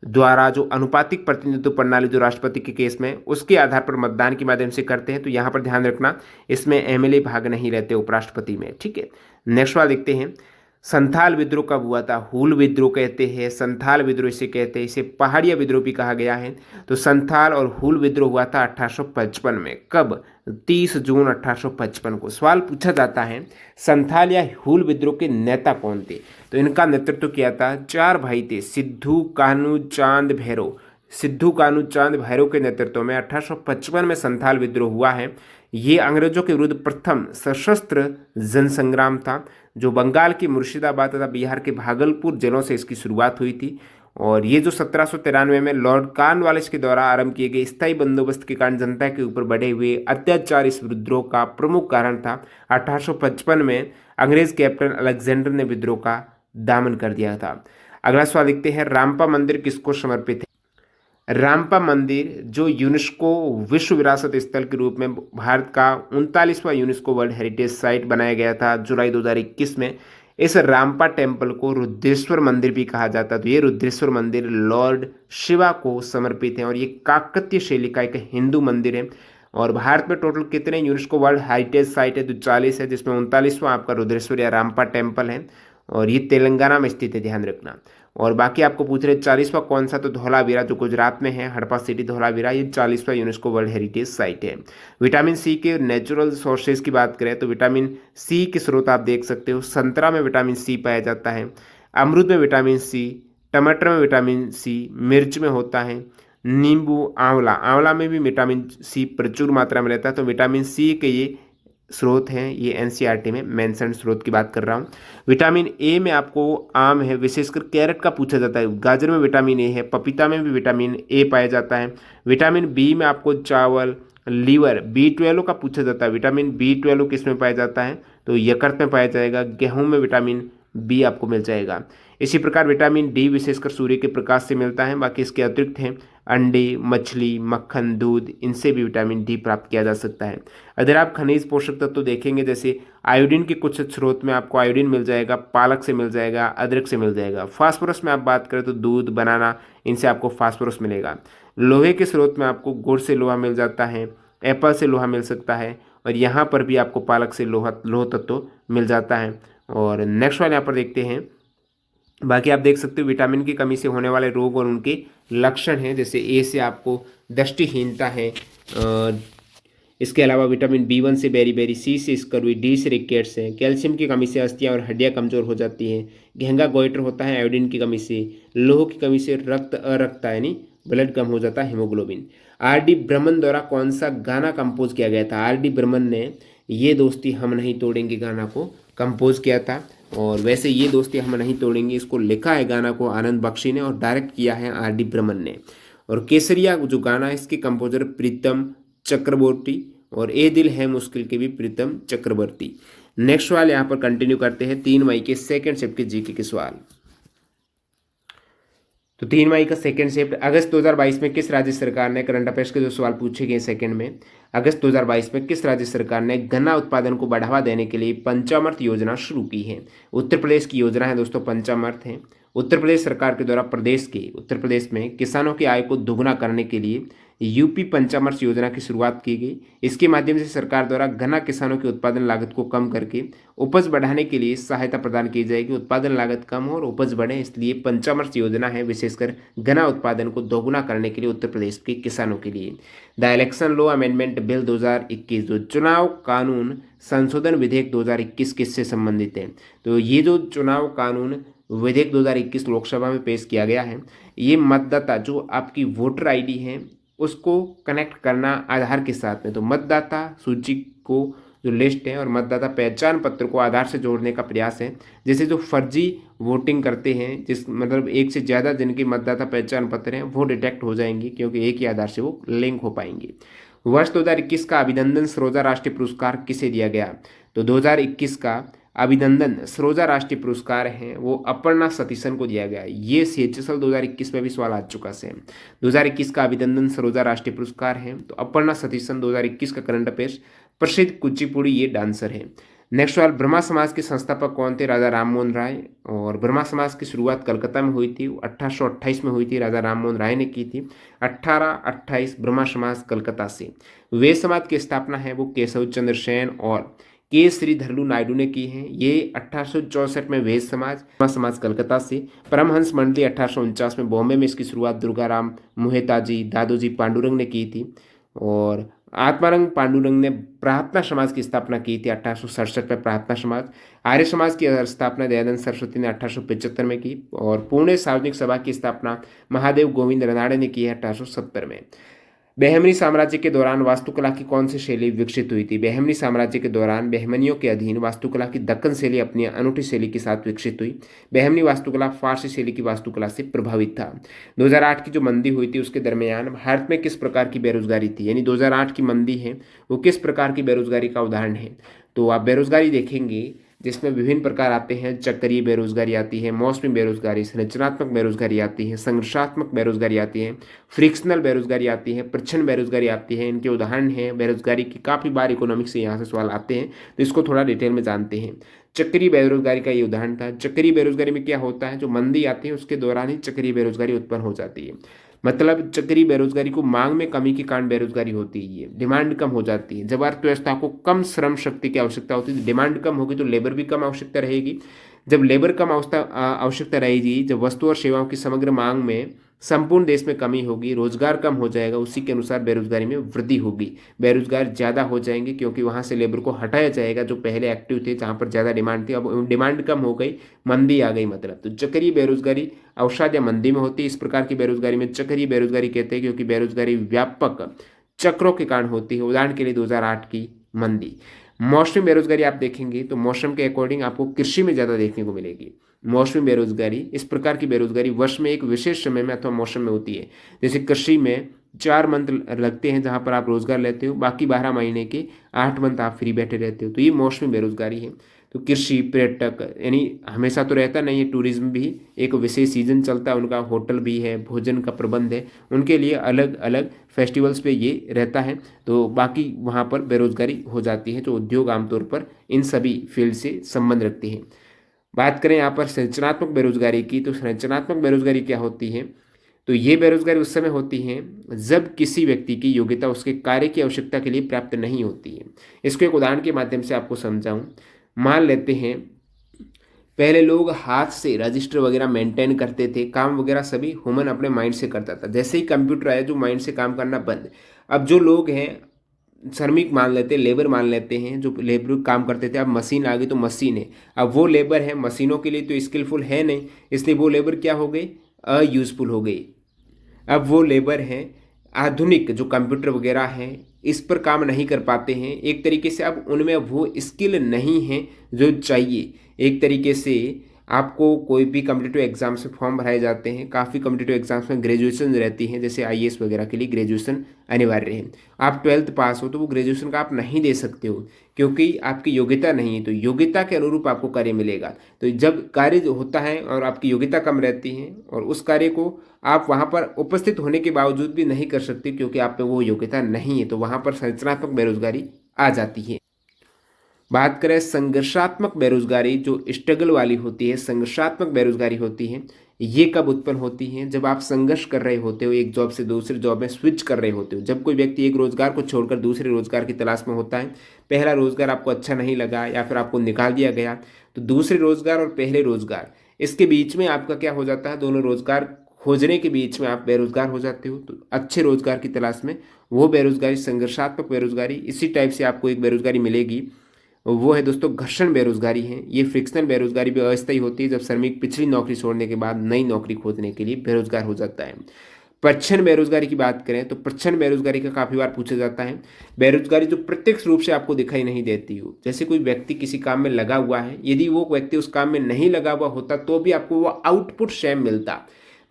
A: द्वारा जो अनुपातिक प्रतिनिधित्व प्रणाली जो राष्ट्रपति के केस में उसके आधार पर मतदान के माध्यम से करते हैं। तो यहाँ पर ध्यान रखना, इसमें एमएलए भाग नहीं लेते उपराष्ट्रपति में। ठीक है, नेक्स्ट सवाल देखते हैं, संथाल विद्रोह कब हुआ था? हूल विद्रोह कहते हैं, संथाल विद्रोह इसे कहते हैं, इसे पहाड़िया विद्रोह भी कहा गया है। तो संथाल और हूल विद्रोह हुआ था 1855 में। कब? 30 जून 1855 को। सवाल पूछा जाता है संथाल या हूल विद्रोह के नेता कौन थे? तो इनका नेतृत्व किया था, 4 भाई थे, सिद्धू, कान्हू, चांद, भैरव। सिद्धू, कान्हू, चांद, भैरव के नेतृत्व में 1855 में संथाल विद्रोह हुआ है। ये अंग्रेजों के विरुद्ध प्रथम सशस्त्र जनसंग्राम था, जो बंगाल के मुर्शिदाबाद तथा बिहार के भागलपुर जिलों से इसकी शुरुआत हुई थी। और ये जो 1793 में लॉर्ड कॉर्नवालिस के द्वारा आरंभ किए गए स्थायी बंदोबस्त के कारण जनता के ऊपर बढ़े हुए अत्याचार इस विद्रोह का प्रमुख कारण था। 1855 में अंग्रेज कैप्टन अलेक्जेंडर ने विद्रोह का दामन कर दिया था। अगला सवाल देखते हैं, रामपा मंदिर किसको समर्पित है? रामपा मंदिर जो यूनेस्को विश्व विरासत स्थल के रूप में भारत का 39वां यूनेस्को वर्ल्ड हेरिटेज साइट बनाया गया था जुलाई 2021 में। इस रामपा टेम्पल को रुद्रेश्वर मंदिर भी कहा जाता है। तो ये रुद्रेश्वर मंदिर लॉर्ड शिवा को समर्पित है और ये काकतीय शैली का एक हिंदू मंदिर है। और भारत में टोटल कितने यूनेस्को वर्ल्ड हेरिटेज साइट है? तो 40 है, जिसमें 39वां आपका रुद्रेश्वर या रामपा टेम्पल है और ये तेलंगाना में स्थित है, ध्यान रखना। और बाकी आपको पूछ रहे 40वां कौन सा? तो धौलावीरा जो गुजरात में है, हड़प्पा सिटी धौलावीरा, ये 40वां यूनेस्को वर्ल्ड हेरिटेज साइट है। विटामिन सी के नेचुरल सोर्सेज की बात करें तो विटामिन सी के स्रोत आप देख सकते हो, संतरा में विटामिन सी पाया जाता है, अमरूद में विटामिन सी, टमाटर में विटामिन सी, मिर्च में होता है, नींबू, आंवला, आंवला में भी विटामिन सी प्रचुर मात्रा में रहता है। तो विटामिन सी के ये स्रोत हैं, ये एनसीईआरटी में मेंशन स्रोत की बात कर रहा हूँ। विटामिन ए में आपको आम है, विशेषकर कैरेट का पूछा जाता है, गाजर में विटामिन ए है, पपीता में भी विटामिन ए पाया जाता है। विटामिन बी में आपको चावल, लीवर, B12 का पूछा जाता है, विटामिन B12 किस में पाया जाता है? तो यकृत में पाया जाएगा। गेहूं में विटामिन बी आपको मिल जाएगा। इसी प्रकार विटामिन डी विशेषकर सूर्य के प्रकाश से मिलता है। बाकी इसके अतिरिक्त हैं अंडे, मछली, मक्खन, दूध, इनसे भी विटामिन डी प्राप्त किया जा सकता है। अगर आप खनिज पोषक तत्व तो देखेंगे, जैसे आयोडीन के कुछ स्रोत में आपको आयोडीन मिल जाएगा, पालक से मिल जाएगा, अदरक से मिल जाएगा। फास्फोरस में आप बात करें तो दूध, बनाना, इनसे आपको फास्फोरस मिलेगा। लोहे के स्रोत में आपको गुड़ से लोहा मिल जाता है, एप्पल से लोहा मिल सकता है और यहाँ पर भी आपको पालक से लोह तत्व मिल जाता है। और नेक्स्ट वाले यहाँ पर देखते हैं, बाकी आप देख सकते हो विटामिन की कमी से होने वाले रोग और उनके लक्षण हैं। जैसे ए से आपको दृष्टिहीनता है, इसके अलावा विटामिन B1 से बेरी, सी से स्कर्वी, डी से रिकेट्स है, कैल्शियम की कमी से अस्थियां और हड्डियां कमजोर हो जाती हैं, घेंगा गोइटर होता है आयोडीन की कमी से, लोह की कमी से रक्त अरक्तता यानी ब्लड कम हो जाता है, हीमोग्लोबिन। R.D. बर्मन द्वारा कौन सा गाना कंपोज किया गया था? R.D. बर्मन ने ये दोस्ती हम नहीं तोड़ेंगे गाना को कंपोज किया था। और वैसे ये दोस्ती हम नहीं तोड़ेंगे इसको लिखा है गाना को आनंद बख्शी ने और डायरेक्ट किया है R.D. बर्मन ने। और केसरिया जो गाना है इसके कंपोजर प्रीतम चक्रवर्ती और ए दिल है मुश्किल के भी प्रीतम चक्रवर्ती। नेक्स्ट सवाल यहाँ पर कंटिन्यू करते हैं 3 मई के सेकंड शिफ्ट के जीके के सवाल। तो 3 मई का सेकंड शिफ्ट, अगस्त 2022 में किस राज्य सरकार ने, करंट अफेयर्स के जो सवाल पूछे गए सेकंड में, अगस्त 2022 में किस राज्य सरकार ने गन्ना उत्पादन को बढ़ावा देने के लिए पंचामृत योजना शुरू की है? उत्तर प्रदेश की योजना है दोस्तों, पंचामृत है। उत्तर प्रदेश सरकार के द्वारा उत्तर प्रदेश में किसानों की आय को दोगुना करने के लिए यूपी पंचामृत योजना की शुरुआत की गई। इसके माध्यम से सरकार द्वारा गन्ना किसानों की उत्पादन लागत को कम करके उपज बढ़ाने के लिए सहायता प्रदान की जाएगी। उत्पादन लागत कम हो और उपज बढ़े, इसलिए पंचामृत योजना है विशेषकर गन्ना उत्पादन को दोगुना करने के लिए उत्तर प्रदेश के किसानों के लिए। The election law amendment bill 2021, जो चुनाव कानून संशोधन विधेयक 2021 किससे संबंधित है? तो ये जो चुनाव कानून विधेयक 2021 लोकसभा में पेश किया गया है, ये मतदाता जो आपकी वोटर आईडी है उसको कनेक्ट करना आधार के साथ में, तो मतदाता सूची को जो लिस्ट है और मतदाता पहचान पत्र को आधार से जोड़ने का प्रयास है। जैसे जो फर्जी वोटिंग करते हैं, जिस मतलब एक से ज़्यादा जिनके मतदाता पहचान पत्र हैं वो डिटेक्ट हो जाएंगे, क्योंकि एक ही आधार से वो लिंक हो पाएंगे। वर्ष 2021 का अभिनंदन सरोजा राष्ट्रीय पुरस्कार किसे दिया गया? तो 2021 का अभिनंदन सरोजा राष्ट्रीय पुरस्कार है वो अपर्णा सतीशन को दिया गया। ये CHSL 2021 में भी सवाल आ चुका है। 2021 का अभिनंदन सरोजा राष्ट्रीय पुरस्कार है तो अपर्णा सतीशन 2021 का करंट अफेयर्स, प्रसिद्ध कुचिपुड़ी ये डांसर है। नेक्स्ट सवाल, ब्रह्मा समाज के संस्थापक कौन थे? राजा राममोहन राय। और ब्रह्मा समाज की शुरुआत कलकत्ता में हुई थी, 1828 में हुई थी, राजा राममोहन राय ने की थी। 1828 ब्रह्मा समाज कलकत्ता से। वे समाज की स्थापना है वो केशव चंद्र सेन और के श्रीधरलू नायडू ने की है। ये 1864 में वेद समाज कलकत्ता से। परमहंस मंडली 1849 में बॉम्बे में इसकी शुरुआत दुर्गाराम मोहेता जी, दादोजी पांडुरंग ने की थी। और आत्मारंग पांडुरंग ने प्रार्थना समाज की स्थापना की थी 1867 में, प्रार्थना समाज। आर्य समाज की स्थापना दयानंद सरस्वती ने 1875 में की। और पुणे सार्वजनिक सभा की स्थापना महादेव गोविंद रनाड़े ने की है 1870 में। बहमनी साम्राज्य के दौरान वास्तुकला की कौन सी शैली विकसित हुई थी? बहमनी साम्राज्य के दौरान बहमनियों के अधीन वास्तुकला की दक्कन शैली अपनी अनूठी शैली के साथ विकसित हुई। बहमनी वास्तुकला फारसी शैली की वास्तुकला से प्रभावित था। 2008 की जो मंदी हुई थी उसके दरमियान भारत में किस प्रकार की बेरोजगारी थी? यानी 2008 की मंदी है वो किस प्रकार की बेरोजगारी का उदाहरण है? तो आप बेरोजगारी देखेंगे जिसमें विभिन्न प्रकार आते हैं। चक्रीय बेरोजगारी आती है, मौसमी बेरोजगारी, संरचनात्मक बेरोजगारी आती है, संघर्षात्मक बेरोजगारी आती है, फ्रिक्शनल बेरोजगारी आती है, प्रच्छन्न बेरोजगारी आती है। इनके उदाहरण हैं बेरोजगारी की। काफ़ी बार इकोनॉमिक्स से यहाँ से सवाल आते हैं, तो इसको थोड़ा डिटेल में जानते हैं। चक्रीय बेरोजगारी का ये उदाहरण था। चक्रीय बेरोजगारी में क्या होता है, जो मंदी आती है उसके दौरान ही चक्रीय बेरोजगारी उत्पन्न हो जाती है। मतलब चक्रीय बेरोजगारी को मांग में कमी के कारण बेरोजगारी होती है, डिमांड कम हो जाती है। जब अर्थव्यवस्था को कम श्रम शक्ति की आवश्यकता होती है, डिमांड कम होगी तो लेबर भी कम आवश्यकता रहेगी। जब लेबर कम आवश्यकता रहेगी, जब वस्तु और सेवाओं की समग्र मांग में संपूर्ण देश में कमी होगी, रोजगार कम हो जाएगा, उसी के अनुसार बेरोजगारी में वृद्धि होगी। बेरोजगार ज़्यादा हो जाएंगे क्योंकि वहाँ से लेबर को हटाया जाएगा जो पहले एक्टिव थे, जहाँ पर ज़्यादा डिमांड थी। अब डिमांड कम हो गई, मंदी आ गई। मतलब तो चक्रीय बेरोजगारी अवसाद या मंदी में होती है। इस प्रकार की बेरोजगारी में चक्रीय बेरोजगारी कहते हैं, क्योंकि बेरोजगारी व्यापक चक्रों के कारण होती है। उदाहरण के लिए 2008 की मंदी। मौसमी बेरोजगारी आप देखेंगे तो मौसम के अकॉर्डिंग आपको कृषि में ज़्यादा देखने को मिलेगी। मौसमी बेरोजगारी, इस प्रकार की बेरोजगारी वर्ष में एक विशेष समय में अथवा मौसम में होती है। जैसे कृषि में 4 मंथ लगते हैं जहाँ पर आप रोजगार लेते हो, बाकी 12 महीने के 8 मंथ आप फ्री बैठे रहते हो, तो ये मौसमी बेरोजगारी है। तो कृषि, पर्यटक यानी हमेशा तो रहता नहीं है, टूरिज्म भी एक विशेष सीजन चलता है उनका, होटल भी है, भोजन का प्रबंध है, उनके लिए अलग अलग फेस्टिवल्स पे ये रहता है। तो बाकी वहाँ पर बेरोजगारी हो जाती है। जो उद्योग आमतौर पर इन सभी फील्ड से संबंध रखते हैं। बात करें यहाँ पर संरचनात्मक बेरोजगारी की, तो संरचनात्मक बेरोजगारी क्या होती है? तो ये बेरोजगारी उस समय होती है जब किसी व्यक्ति की योग्यता उसके कार्य की आवश्यकता के लिए पर्याप्त नहीं होती है। इसको एक उदाहरण के माध्यम से आपको समझाऊं। मान लेते हैं पहले लोग हाथ से रजिस्टर वगैरह मेंटेन करते थे, काम वगैरह सभी ह्यूमन अपने माइंड से करता था। जैसे ही कंप्यूटर आया जो माइंड से काम करना बंद। अब जो लोग हैं श्रमिक मान लेते हैं, लेबर मान लेते हैं, जो लेबर काम करते थे, अब मशीन आ गई तो मशीन है। अब वो लेबर है मशीनों के लिए तो स्किलफुल है नहीं, इसलिए वो लेबर क्या हो गई, अयूजफुल हो गई। अब वो लेबर हैं आधुनिक जो कंप्यूटर वगैरह हैं इस पर काम नहीं कर पाते हैं। एक तरीके से अब उनमें वो स्किल नहीं है जो चाहिए। एक तरीके से आपको कोई भी कॉम्पिटिटिव एग्जाम्स में फॉर्म भराए जाते हैं, काफ़ी कॉम्पिटिटिव एग्जाम्स में ग्रेजुएशन रहती हैं, जैसे आईएएस वगैरह के लिए ग्रेजुएशन अनिवार्य है। आप 12th पास हो तो वो ग्रेजुएशन का आप नहीं दे सकते हो, क्योंकि आपकी योग्यता नहीं है, तो योग्यता के अनुरूप आपको कार्य मिलेगा। तो जब कार्य जो होता है और आपकी योग्यता कम रहती है और उस कार्य को आप वहाँ पर उपस्थित होने के बावजूद भी नहीं कर सकते क्योंकि आप में वो योग्यता नहीं है, तो वहाँ पर संरचनात्मक बेरोजगारी आ जाती है। बात करें संघर्षात्मक बेरोजगारी, जो स्ट्रगल वाली होती है, संघर्षात्मक बेरोजगारी होती है, ये कब उत्पन्न होती है? जब आप संघर्ष कर रहे होते हो, एक जॉब से दूसरे जॉब में स्विच कर रहे होते हो। जब कोई व्यक्ति एक रोजगार को छोड़कर दूसरे रोजगार की तलाश में होता है, पहला रोजगार आपको अच्छा नहीं लगा या फिर आपको निकाल दिया गया, तो दूसरे रोजगार और पहले रोजगार, इसके बीच में आपका क्या हो जाता है? दोनों रोजगार खोजने के बीच में आप बेरोजगार हो जाते हो। तो अच्छे रोजगार की तलाश में वो बेरोजगारी, संघर्षात्मक बेरोजगारी, इसी टाइप से आपको एक बेरोजगारी मिलेगी, वो है दोस्तों घर्षण बेरोजगारी है। ये फ्रिक्शनल बेरोजगारी भी अस्थायी होती है, जब श्रमिक पिछली नौकरी छोड़ने के बाद नई नौकरी खोजने के लिए बेरोजगार हो जाता है। प्रच्छन्न बेरोजगारी की बात करें तो प्रच्छन्न बेरोजगारी का काफी बार पूछा जाता है। बेरोजगारी जो प्रत्यक्ष रूप से आपको दिखाई नहीं देती हो, जैसे कोई व्यक्ति किसी काम में लगा हुआ है, यदि वो व्यक्ति उस काम में नहीं लगा हुआ होता तो भी आपको वो आउटपुट सेम मिलता।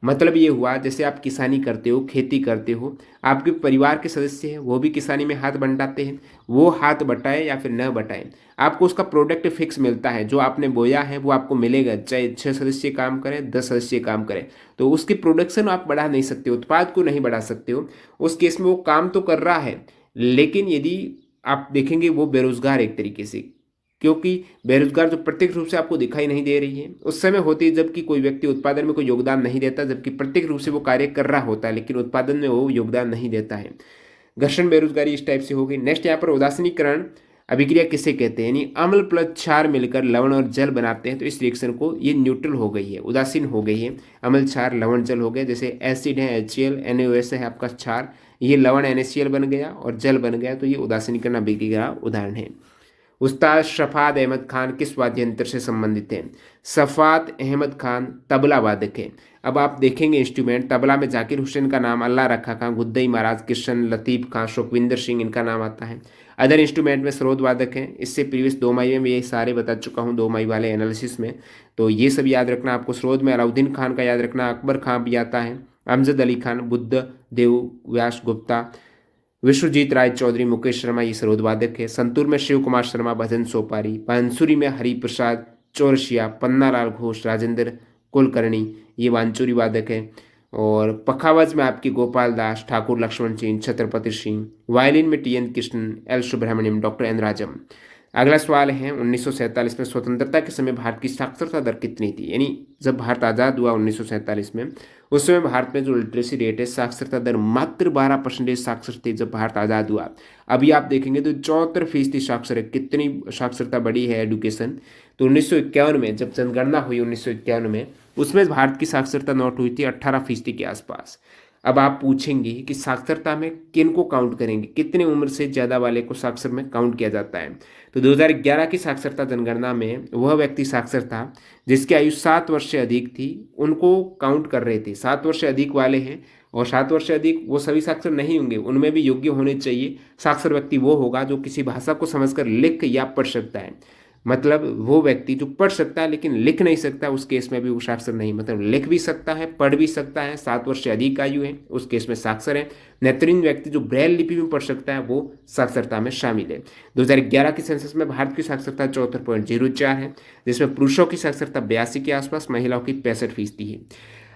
A: मतलब ये हुआ, जैसे आप किसानी करते हो, खेती करते हो, आपके परिवार के सदस्य हैं वो भी किसानी में हाथ बंटाते हैं, वो हाथ बटाए या फिर न बटाए, आपको उसका प्रोडक्ट फिक्स मिलता है। जो आपने बोया है वो आपको मिलेगा, चाहे 6 सदस्य काम करें, 10 सदस्य काम करें। तो उसकी प्रोडक्शन आप बढ़ा नहीं सकते, उत्पाद को नहीं बढ़ा सकते हो। उस केस में वो काम तो कर रहा है, लेकिन यदि आप देखेंगे वो बेरोजगार एक तरीके से, क्योंकि बेरोजगार जो प्रत्यक्ष रूप से आपको दिखाई नहीं दे रही है, उस समय होती है जबकि कोई व्यक्ति उत्पादन में कोई योगदान नहीं देता, जबकि प्रत्यक्ष रूप से वो कार्य कर रहा होता है लेकिन उत्पादन में वो योगदान नहीं देता है। घर्षण बेरोजगारी इस टाइप से होगी। नेक्स्ट यहाँ पर उदासीनीकरण अभिक्रिया किसे कहते हैं? यानी अम्ल प्लस क्षार मिलकर लवण और जल बनाते हैं, तो इस रिएक्शन को ये न्यूट्रल हो गई है, उदासीन हो गई है। अम्ल क्षार लवण जल हो गया, जैसे एसिड है HCl, NaOH है आपका क्षार, ये लवण NaCl बन गया और जल बन गया, तो ये उदासीनीकरण अभिक्रिया का उदाहरण है। उस्ताद शफात अहमद खान किस वाद्य यंत्र से संबंधित हैं? शफात अहमद खान तबला वादक है। अब आप देखेंगे इंस्ट्रूमेंट, तबला में जाकिर हुसैन का नाम, अल्लाह रखा खां, गुद्दई महाराज, कृष्ण, लतीफ़ खां, सुखविंदर सिंह, इनका नाम आता है। अदर इंस्ट्रूमेंट में स्रोत वादक हैं। इससे प्रीवियस 2 मई में ये सारे बता चुका हूँ, 2 मई वाले एनालिसिस में, तो ये सब याद रखना आपको। स्रोत में अलाउद्दीन खान का याद रखना, अकबर खां भी आता है, अमजद अली खान, बुद्ध देव व्यास गुप्ता, विश्वजीत राय चौधरी, मुकेश शर्मा, ये सरोदवादक है। संतूर में शिव कुमार शर्मा, भजन सोपारी, बांसुरी में हरिप्रसाद चौरसिया, पन्नालाल घोष, राजेंद्र कुलकर्णी, ये बांसुरी वादक है। और पखावज में आपकी गोपाल दास, ठाकुर लक्ष्मण सिंह, छत्रपति सिंह। वायलिन में TN Krishnan, L Subramaniam, doctor N Rajam. अगला सवाल है 1947 में स्वतंत्रता के समय भारत की साक्षरता दर कितनी थी? यानी जब भारत आज़ाद हुआ 1947 में, उस समय भारत में जो लिटरेसी रेट है, साक्षरता दर मात्र 12% साक्षर थे जब भारत आज़ाद हुआ। अभी आप देखेंगे तो 74% साक्षर है। कितनी साक्षरता बढ़ी है एडुकेशन? तो 1951 में जब जनगणना हुई 1951 में, उसमें भारत की साक्षरता नोट हुई थी 18% के आसपास। अब आप पूछेंगे कि साक्षरता में किन को काउंट करेंगे, कितने उम्र से ज़्यादा वाले को साक्षर में काउंट किया जाता है? तो 2011 की साक्षरता जनगणना में वह व्यक्ति साक्षर था जिसकी आयु 7 वर्ष से अधिक थी, उनको काउंट कर रहे थे। 7 वर्ष से अधिक वाले हैं, और 7 वर्ष से अधिक वो सभी साक्षर नहीं होंगे, उनमें भी योग्य होने चाहिए। साक्षर व्यक्ति वो होगा जो किसी भाषा को समझकर लिख या पढ़ सकता है। मतलब वो व्यक्ति जो पढ़ सकता है लेकिन लिख नहीं सकता, उस केस में भी वो साक्षर नहीं। मतलब लिख भी सकता है, पढ़ भी सकता है, 7 वर्ष से अधिक आयु है, उस केस में साक्षर है। नेत्रहीन व्यक्ति जो ब्रेल लिपि में पढ़ सकता है वो साक्षरता में शामिल है। 2011 की सेंसस में भारत की साक्षरता 74.04 है, जिसमें पुरुषों की साक्षरता 82 के आसपास, महिलाओं की 65% है।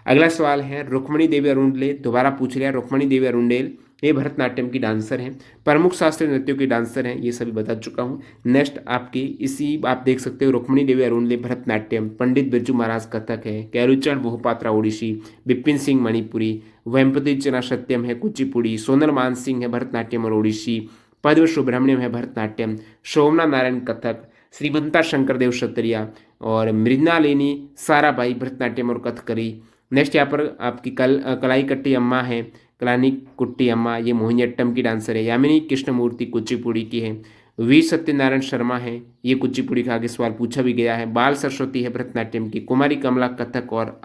A: अगला सवाल है रुक्मणी देवी अरुणदेल, दोबारा पूछ लिया। रुक्मणी देवी अरुणदेल ये भरतनाट्यम की डांसर हैं, प्रमुख शास्त्रीय नृत्यों की डांसर हैं, ये सभी बता चुका हूँ। नेक्स्ट आपकी इसी आप देख सकते हो, रुक्मणी देवी अरुणदेल भरतनाट्यम, पंडित बिरजू महाराज कथक है, कैरुचरण मोहपात्रा ओडिसी, बिपिन सिंह मणिपुरी, वेम्पति चना सत्यम है कुचिपुड़ी, सोनल मान सिंह है भरतनाट्यम और ओडिसी, पद्म सुब्रमण्यम है भरतनाट्यम, शोभना नारायण कथक, श्रीमंता शंकरदेव क्षत्रिया और मृणालिनी साराभाई भरतनाट्यम और कथकली। नेक्स्ट यहाँ पर आपकी कलाई कट्टी अम्मा है, कलानी कुट्टी अम्मा, ये मोहिनीअट्टम की डांसर है। यामिनी कृष्णमूर्ति कुचिपुड़ी की है। वी सत्यनारायण शर्मा है, ये कुचिपुड़ी का आगे सवाल पूछा भी गया है। बाल सरस्वती है भरतनाट्यम की। कुमारी कमला कथक और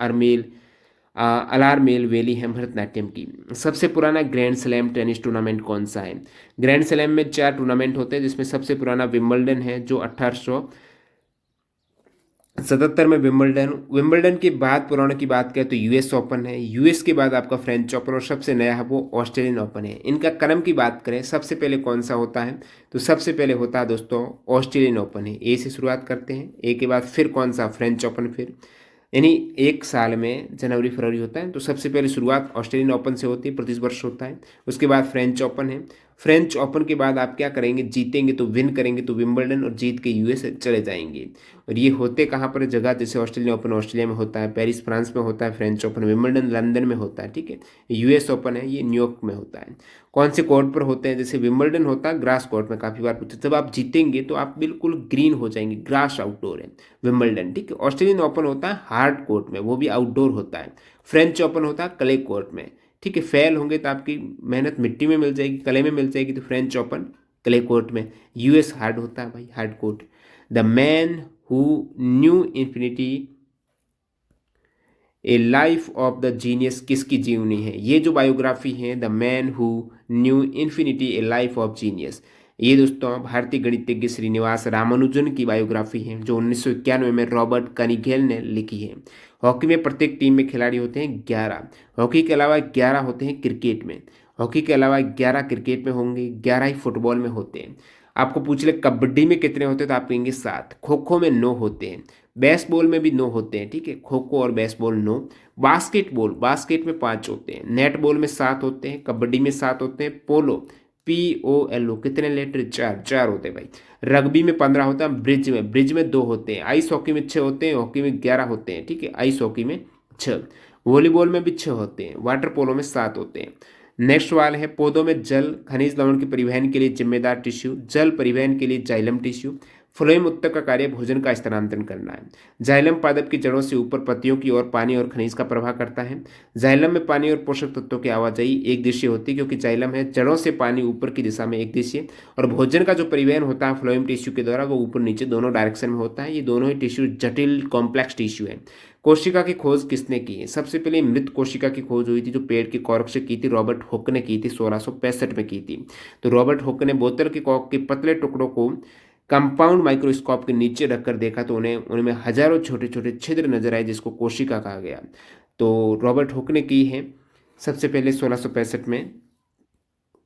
A: अलारमेल वेली है भरतनाट्यम की। सबसे पुराना ग्रैंड स्लैम टेनिस टूर्नामेंट कौन सा है? ग्रैंड स्लैम में 4 टूर्नामेंट होते हैं, जिसमें सबसे पुराना विंबलडन है जो 77 में विंबलडन। विंबलडन के बाद पुरानों की बात करें तो यूएस ओपन है। यूएस के बाद आपका फ्रेंच ओपन और सबसे नया है वो ऑस्ट्रेलियन ओपन है। इनका क्रम की बात करें सबसे पहले कौन सा होता है, तो सबसे पहले होता है दोस्तों ऑस्ट्रेलियन ओपन है। ए से शुरुआत करते हैं, ए के बाद फिर कौन सा फ्रेंच ओपन, फिर यानी एक साल में जनवरी फरवरी होता है। तो सबसे पहले शुरुआत ऑस्ट्रेलियन ओपन से होती है, प्रति वर्ष होता है। उसके बाद फ्रेंच ओपन है। फ्रेंच ओपन के बाद आप क्या करेंगे, जीतेंगे तो विन करेंगे तो विंबलडन, और जीत के यूएस चले जाएंगे। और ये होते कहाँ पर जगह, जैसे ऑस्ट्रेलियन ओपन ऑस्ट्रेलिया में होता है, पेरिस फ्रांस में होता है, फ्रेंच ओपन विंबलडन लंदन में होता है, ठीक है। यूएस ओपन है ये न्यूयॉर्क में होता है। कौन से कोर्ट पर होते हैं, जैसे विंबलडन होता है ग्रास कोर्ट में, काफ़ी बार पूछते, जब आप जीतेंगे तो आप बिल्कुल ग्रीन हो जाएंगे, ग्रास आउटडोर है विंबलडन, ठीक है। ऑस्ट्रेलियन ओपन होता है हार्ड कोर्ट में, वो भी आउटडोर होता है। फ्रेंच ओपन होता है क्ले कोर्ट में, ठीक है। फेल होंगे तो आपकी मेहनत मिट्टी में मिल जाएगी, कले में मिल जाएगी, तो फ्रेंच ओपन क्ले कोर्ट में। यूएस हार्ड होता है भाई, hard court. The man who knew infinity A life of the genius किसकी जीवनी है, ये जो बायोग्राफी है the man who knew infinity A life of genius, ये दोस्तों भारतीय गणितज्ञ श्रीनिवास रामानुजन की बायोग्राफी है, जो 1991 में रॉबर्ट कनिघेल ने लिखी है। हॉकी में प्रत्येक टीम में खिलाड़ी होते हैं 11। हॉकी के अलावा 11 होते हैं क्रिकेट में। हॉकी के अलावा 11 क्रिकेट में होंगे, 11 ही फुटबॉल में होते हैं। आपको पूछ ले कबड्डी में कितने होते हैं तो आप कहेंगे 7। खो खो में 9 होते हैं। बेसबॉल में भी 9 होते हैं, ठीक है। खो खो और बेसबॉल 9। बास्केटबॉल, बास्केट में 5 होते हैं। नेटबॉल में 7 होते हैं। कबड्डी में 7 होते हैं। पोलो POLO कितने लेटर, 4 4 होते हैं भाई। रग्बी में 15 होता है। ब्रिज में 2 होते हैं। आइस हॉकी में 6 होते हैं। हॉकी में 11 होते हैं, ठीक है। आइस हॉकी में 6। वॉलीबॉल में भी 6 होते हैं। वाटर पोलो में 7 होते हैं। नेक्स्ट सवाल है, पौधों में जल खनिज लवण के परिवहन के लिए जिम्मेदार टिश्यू, जल परिवहन के लिए जाइलम टिश्यू। फ्लोएम उत्तक का कार्य भोजन का स्थानांतरण करना है। जाइलम पादप की जड़ों से ऊपर पत्तियों की ओर पानी और खनिज का प्रवाह करता है। जाइलम में पानी और पोषक तत्वों की आवाजाही एक दिशीय होती है, क्योंकि जाइलम है जड़ों से पानी ऊपर की दिशा में एक दिशीय, और भोजन का जो परिवहन होता है फ्लोएम टिश्यू के द्वारा वो ऊपर नीचे दोनों डायरेक्शन में होता है। ये दोनों ही टिश्यू जटिल कॉम्प्लेक्स टिश्यू है। कोशिका की खोज किसने की है, सबसे पहले मृत कोशिका की खोज हुई थी जो पेड़ के कॉर्क से की थी, रॉबर्ट हुक ने की थी, 1665 में की थी। तो रॉबर्ट हुक ने बोतल के कॉर्क के पतले टुकड़ों को कंपाउंड माइक्रोस्कोप के नीचे रखकर देखा तो उन्हें उनमें हजारों छोटे छोटे छिद्र नजर आए, जिसको कोशिका कहा गया। तो रॉबर्ट हुक ने की है सबसे पहले 1665 में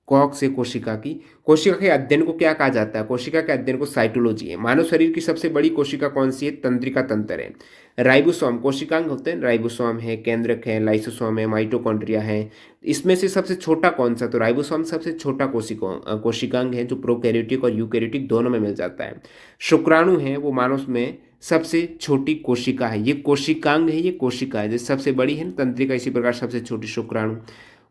A: कॉक से कोशिका के अध्ययन को क्या कहा जाता है, कोशिका के अध्ययन को साइटोलॉजी है। मानव शरीर की सबसे बड़ी कोशिका कौन सी है, तंत्रिका तंत्र है। राइबोसोम कोशिकांग होते हैं, राइबोसोम है, केंद्रक है, लाइसोसोम है, माइटोकॉन्ड्रिया है। इसमें से सबसे छोटा कौन सा, तो राइबोसोम सबसे छोटा कोशिकांग है, जो प्रोकैरियोटिक और यूकैरियोटिक दोनों में मिल जाता है। शुक्राणु है वो मानव में सबसे छोटी कोशिका है, ये कोशिकांग है, ये कोशिका है। जैसे सबसे बड़ी है ना तंत्रिका, इसी प्रकार सबसे छोटी शुक्राणु।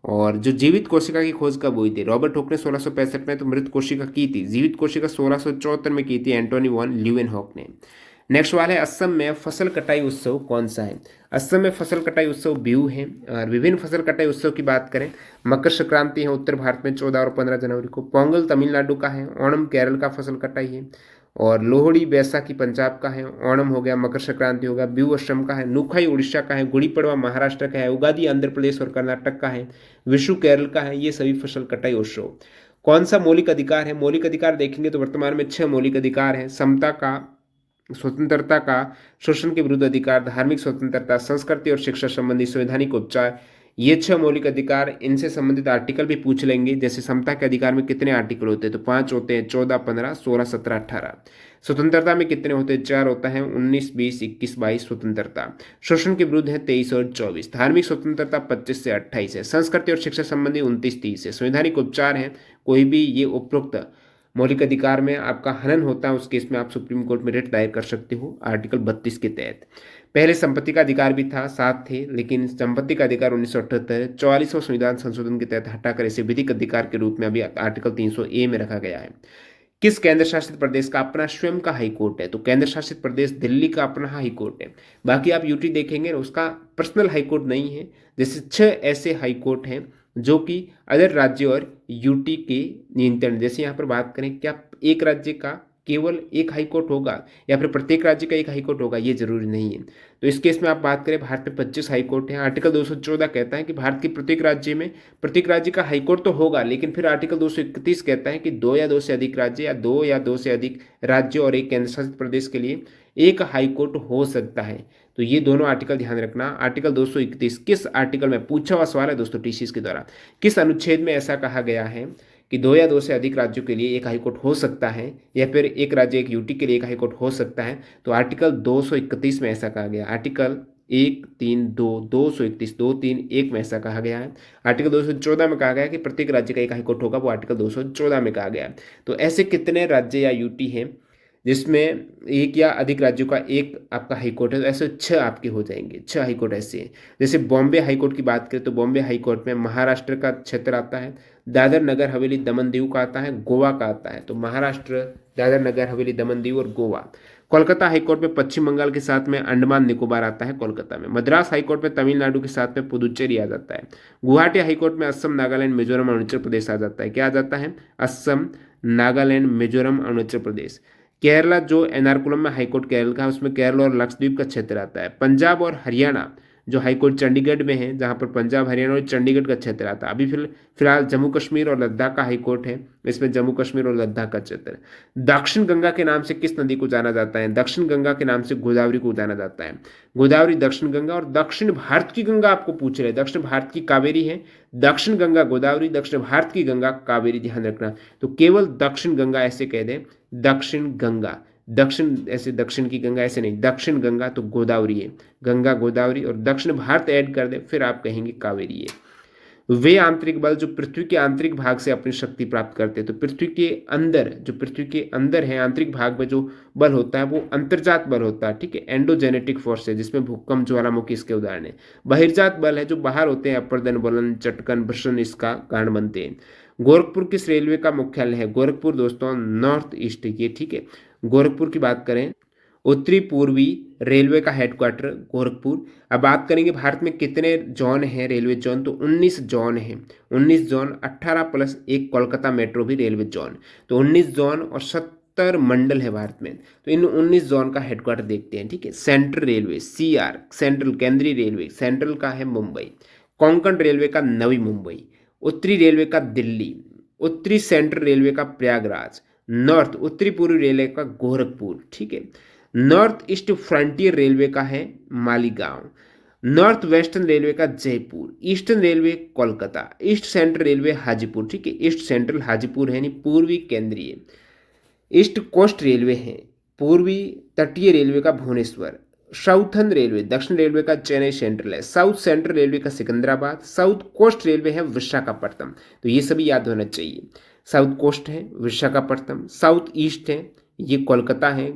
A: और जो जीवित कोशिका की खोज कब हुई थी, रॉबर्ट हुक ने 1665 में तो मृत कोशिका की थी, जीवित कोशिका 1674 में की थी एंटोनी वॉन ल्यूवेनहॉक ने। नेक्स्ट सवाल है, असम में फसल कटाई उत्सव कौन सा है। असम में फसल कटाई उत्सव बिहू है। और विभिन्न फसल कटाई उत्सव की बात करें, मकर संक्रांति है उत्तर भारत में 14 और 15 जनवरी को। पोंगल तमिलनाडु का है। ओणम केरल का फसल कटाई है। और लोहड़ी बैसाखी पंजाब का है। ओणम हो गया, मकर संक्रांति हो गया, बिहू असम का है, नुखाई उड़ीसा का है, गुड़ी पड़वा महाराष्ट्र का है, उगादी आंध्र प्रदेश और कर्नाटक का है, विशु केरल का है। ये सभी फसल कटाई उत्सव। कौन सा मौलिक अधिकार है, मौलिक अधिकार देखेंगे तो वर्तमान में 6 मौलिक अधिकार हैं। समता का, स्वतंत्रता का, शोषण के विरुद्ध अधिकार, धार्मिक स्वतंत्रता, संस्कृति और शिक्षा संबंधी संवैधानिक उपचार, ये 6 मौलिक अधिकार। इनसे संबंधित आर्टिकल भी पूछ लेंगे। जैसे समता के अधिकार में कितने आर्टिकल होते हैं, तो 5 होते हैं, 14, 15, 16, 17, 18। स्वतंत्रता में कितने होते हैं, 4 होता है, 19, 20, 21, 22 स्वतंत्रता। शोषण के विरुद्ध है 23 और 24। धार्मिक स्वतंत्रता 25 से 28 है। संस्कृति और शिक्षा संबंधी 29, 30 है। संवैधानिक उपचार है, कोई भी ये उपरोक्त मौलिक अधिकार में आपका हनन होता है उस केस में आप सुप्रीम कोर्ट में रिट दायर कर सकते हो आर्टिकल 32 के तहत। पहले संपत्ति का अधिकार भी था, 7 थे, लेकिन संपत्ति का अधिकार 1978 44वां संविधान संशोधन के तहत हटाकर इसे विधिक अधिकार के रूप में अभी आर्टिकल 300A में रखा गया है। किस केंद्र शासित प्रदेश का अपना स्वयं का हाई कोर्ट है, तो केंद्र शासित प्रदेश दिल्ली का अपना हाई कोर्ट है। बाकी आप यूटी देखेंगे उसका पर्सनल हाई कोर्ट नहीं है। जैसे 6 ऐसे हाई कोर्ट हैं जो कि अदर राज्य और यूटी के नियंत्रण, जैसे यहाँ पर बात करें क्या एक राज्य का केवल एक हाई कोर्ट होगा या फिर प्रत्येक राज्य का एक हाई कोर्ट होगा, ये जरूरी नहीं है। तो इस केस में आप बात करें भारत में 25 हाई कोर्ट हैं। आर्टिकल 214 कहता है कि भारत के प्रत्येक राज्य का हाई कोर्ट तो होगा, लेकिन फिर आर्टिकल 231 कहता है कि 2 या 2 से अधिक राज्य या 2 या 2 से अधिक राज्य और एक केंद्र शासित प्रदेश के लिए एक हाई कोर्ट हो सकता है। तो ये दोनों आर्टिकल ध्यान रखना। आर्टिकल 231 किस आर्टिकल में, पूछा हुआ सवाल है दोस्तों टीसीएस के द्वारा, किस अनुच्छेद में ऐसा कहा गया है कि दो या दो से अधिक राज्यों के लिए एक हाईकोर्ट हो सकता है, या फिर एक राज्य एक यूटी के लिए एक हाईकोर्ट हो सकता है। तो आर्टिकल 231 में ऐसा कहा गया, आर्टिकल 132 231 231 में ऐसा कहा गया है। आर्टिकल 214 में कहा गया है कि प्रत्येक राज्य का एक हाईकोर्ट होगा, वो आर्टिकल 214 में कहा गया है। तो ऐसे कितने राज्य या यूटी हैं जिसमें एक या अधिक राज्यों का एक आपका हाईकोर्ट है? तो ऐसे 6 आपके हो जाएंगे, 6 हाईकोर्ट ऐसे हैं। जैसे बॉम्बे हाईकोर्ट की बात करें तो बॉम्बे हाईकोर्ट में महाराष्ट्र का क्षेत्र आता है, दादर नगर हवेली दमन दीव का आता है, गोवा का आता है। तो महाराष्ट्र, दादर नगर हवेली दमन दीव और गोवा। कोलकाता हाईकोर्ट में पश्चिम बंगाल के साथ में अंडमान निकोबार आता है कोलकाता में। मद्रास हाईकोर्ट में तमिलनाडु के साथ में पुदुचेरी आ जाता है। गुवाहाटी हाईकोर्ट में असम, नागालैंड, मिजोरम, अरुणाचल प्रदेश आ जाता है। क्या आ जाता है? असम, नागालैंड, मिजोरम, अरुणाचल प्रदेश। केरला जो एर्नाकुलम में हाईकोर्ट केरल का है, उसमें केरल और लक्षद्वीप का क्षेत्र आता है। पंजाब और हरियाणा जो हाईकोर्ट चंडीगढ़ में है, जहां पर पंजाब, हरियाणा और चंडीगढ़ का क्षेत्र आता है। अभी फिलहाल जम्मू कश्मीर और लद्दाख का हाईकोर्ट है, इसमें जम्मू कश्मीर और लद्दाख का क्षेत्र। दक्षिण गंगा के नाम से किस नदी को जाना जाता है? दक्षिण गंगा के नाम से गोदावरी को जाना जाता है। गोदावरी दक्षिण गंगा, और दक्षिण भारत की गंगा आपको पूछ रहे हैं, दक्षिण भारत की कावेरी है, दक्षिण गंगा गोदावरी, दक्षिण भारत की गंगा कावेरी, ध्यान रखना। तो केवल दक्षिण गंगा ऐसे कह दें, दक्षिण गंगा, दक्षिण ऐसे दक्षिण की गंगा ऐसे नहीं, दक्षिण गंगा तो गोदावरी है, गंगा गोदावरी, और दक्षिण भारत ऐड कर दे फिर आप कहेंगे कावेरी है। वे आंतरिक बल जो पृथ्वी के आंतरिक भाग से अपनी शक्ति प्राप्त करते हैं। तो पृथ्वी के अंदर, जो पृथ्वी के अंदर है आंतरिक भाग में जो बल होता है वो अंतर्जात बल होता है, ठीक है, एंडोजेनेटिक फोर्स है, जिसमें भूकंप, ज्वालामुखी इसके उदाहरण है। बहिर्जात बल है जो बाहर होते हैं, अपर्दन, बलन, चटकन, भ्रषण इसका कारण बनते हैं। गोरखपुर किस रेलवे का मुख्यालय है? गोरखपुर दोस्तों नॉर्थ ईस्ट, ये ठीक है, गोरखपुर की बात करें, उत्तरी पूर्वी रेलवे का हेडक्वार्टर गोरखपुर। अब बात करेंगे भारत में कितने जोन हैं रेलवे जोन, तो 19 जोन हैं, 19 जोन, 18 प्लस एक कोलकाता मेट्रो भी रेलवे जोन। तो 19 जोन और 70 मंडल है भारत में। तो इन 19 जोन का हेडक्वार्टर देखते हैं, ठीक है। सेंट्रल रेलवे CR, सेंट्रल केंद्रीय रेलवे, सेंट्रल का है मुंबई। कोंकण रेलवे का नवी मुंबई। उत्तरी रेलवे का दिल्ली। उत्तरी सेंट्रल रेलवे का प्रयागराज। नॉर्थ उत्तरी पूर्वी रेलवे का गोरखपुर, ठीक है। नॉर्थ ईस्ट फ्रंटियर रेलवे का है मालीगांव। नॉर्थ वेस्टर्न रेलवे का Jaipur. Eastern railway Kolkata. East central railway Hajipur, ठीक है, ईस्ट सेंट्रल हाजीपुर है, यानी पूर्वी केंद्रीय। ईस्ट कोस्ट रेलवे है, पूर्वी तटीय रेलवे का भुवनेश्वर। साउथर्न रेलवे, दक्षिण रेलवे का चेन्नई सेंट्रल है। साउथ सेंट्रल रेलवे का सिकंदराबाद। साउथ कोस्ट रेलवे है विशाखापट्टनम। तो ये सभी याद होना चाहिए। साउथ कोस्ट है विशाखापट्टनम, साउथ ईस्ट है ये कोलकाता है,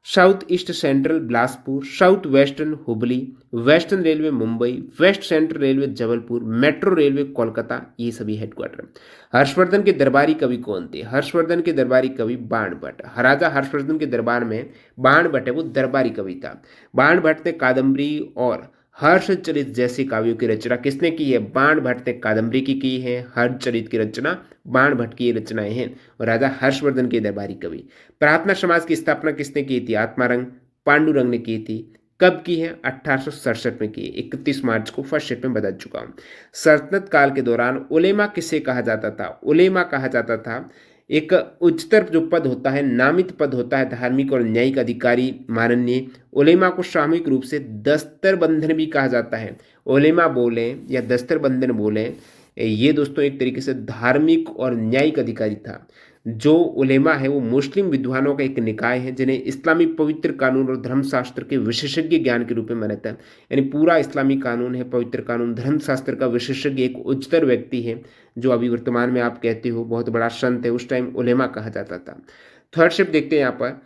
A: South East Central Bilaspur, South Western Hubli, Western Railway Mumbai, West Central Railway Jabalpur, Metro Railway Kolkata, ये सभी हेडक्वार्टर। हर्षवर्धन के दरबारी कवि कौन थे? हर्षवर्धन के दरबारी कवि बाणभट्ट। राजा हर्षवर्धन के दरबार में बाणभट्ट है वो दरबारी कवि था। बाणभट्ट ने कादम्बरी और हर्षचरित जैसे काव्यों की रचना किसने की है? बाणभट्ट ने कादम्बरी की है, हर्षचरित की रचना बाणभट्ट की रचनाएं हैं, और राजा हर्षवर्धन के दरबारी कवि। प्रार्थना समाज की स्थापना किसने की थी? आत्मारंग पांडुरंग ने की थी। कब की है? 1867 में की, 31 मार्च को फर्स्ट शिफ्ट में बता चुका हूं। सल्तनत काल के दौरान उलेमा किसे कहा जाता था? उलेमा कहा जाता था एक उच्चतर जो पद होता है, नामित पद होता है, धार्मिक और न्यायिक अधिकारी माननीय। उलेमा को सामूहिक रूप से दस्तर बंधन भी कहा जाता है। उलेमा बोले या दस्तर बंधन बोले, ये दोस्तों एक तरीके से धार्मिक और न्यायिक अधिकारी था। जो उलेमा है वो मुस्लिम विद्वानों का एक निकाय है, जिन्हें इस्लामी पवित्र कानून और धर्मशास्त्र के विशेषज्ञ ज्ञान के रूप में मानता है। यानी पूरा इस्लामी कानून है, पवित्र कानून, धर्मशास्त्र का विशेषज्ञ एक उच्चतर व्यक्ति है, जो अभी वर्तमान में आप कहते हो बहुत बड़ा संत है, उस टाइम उलेमा कहा जाता था। थर्ड शिफ्ट देखते हैं यहाँ पर,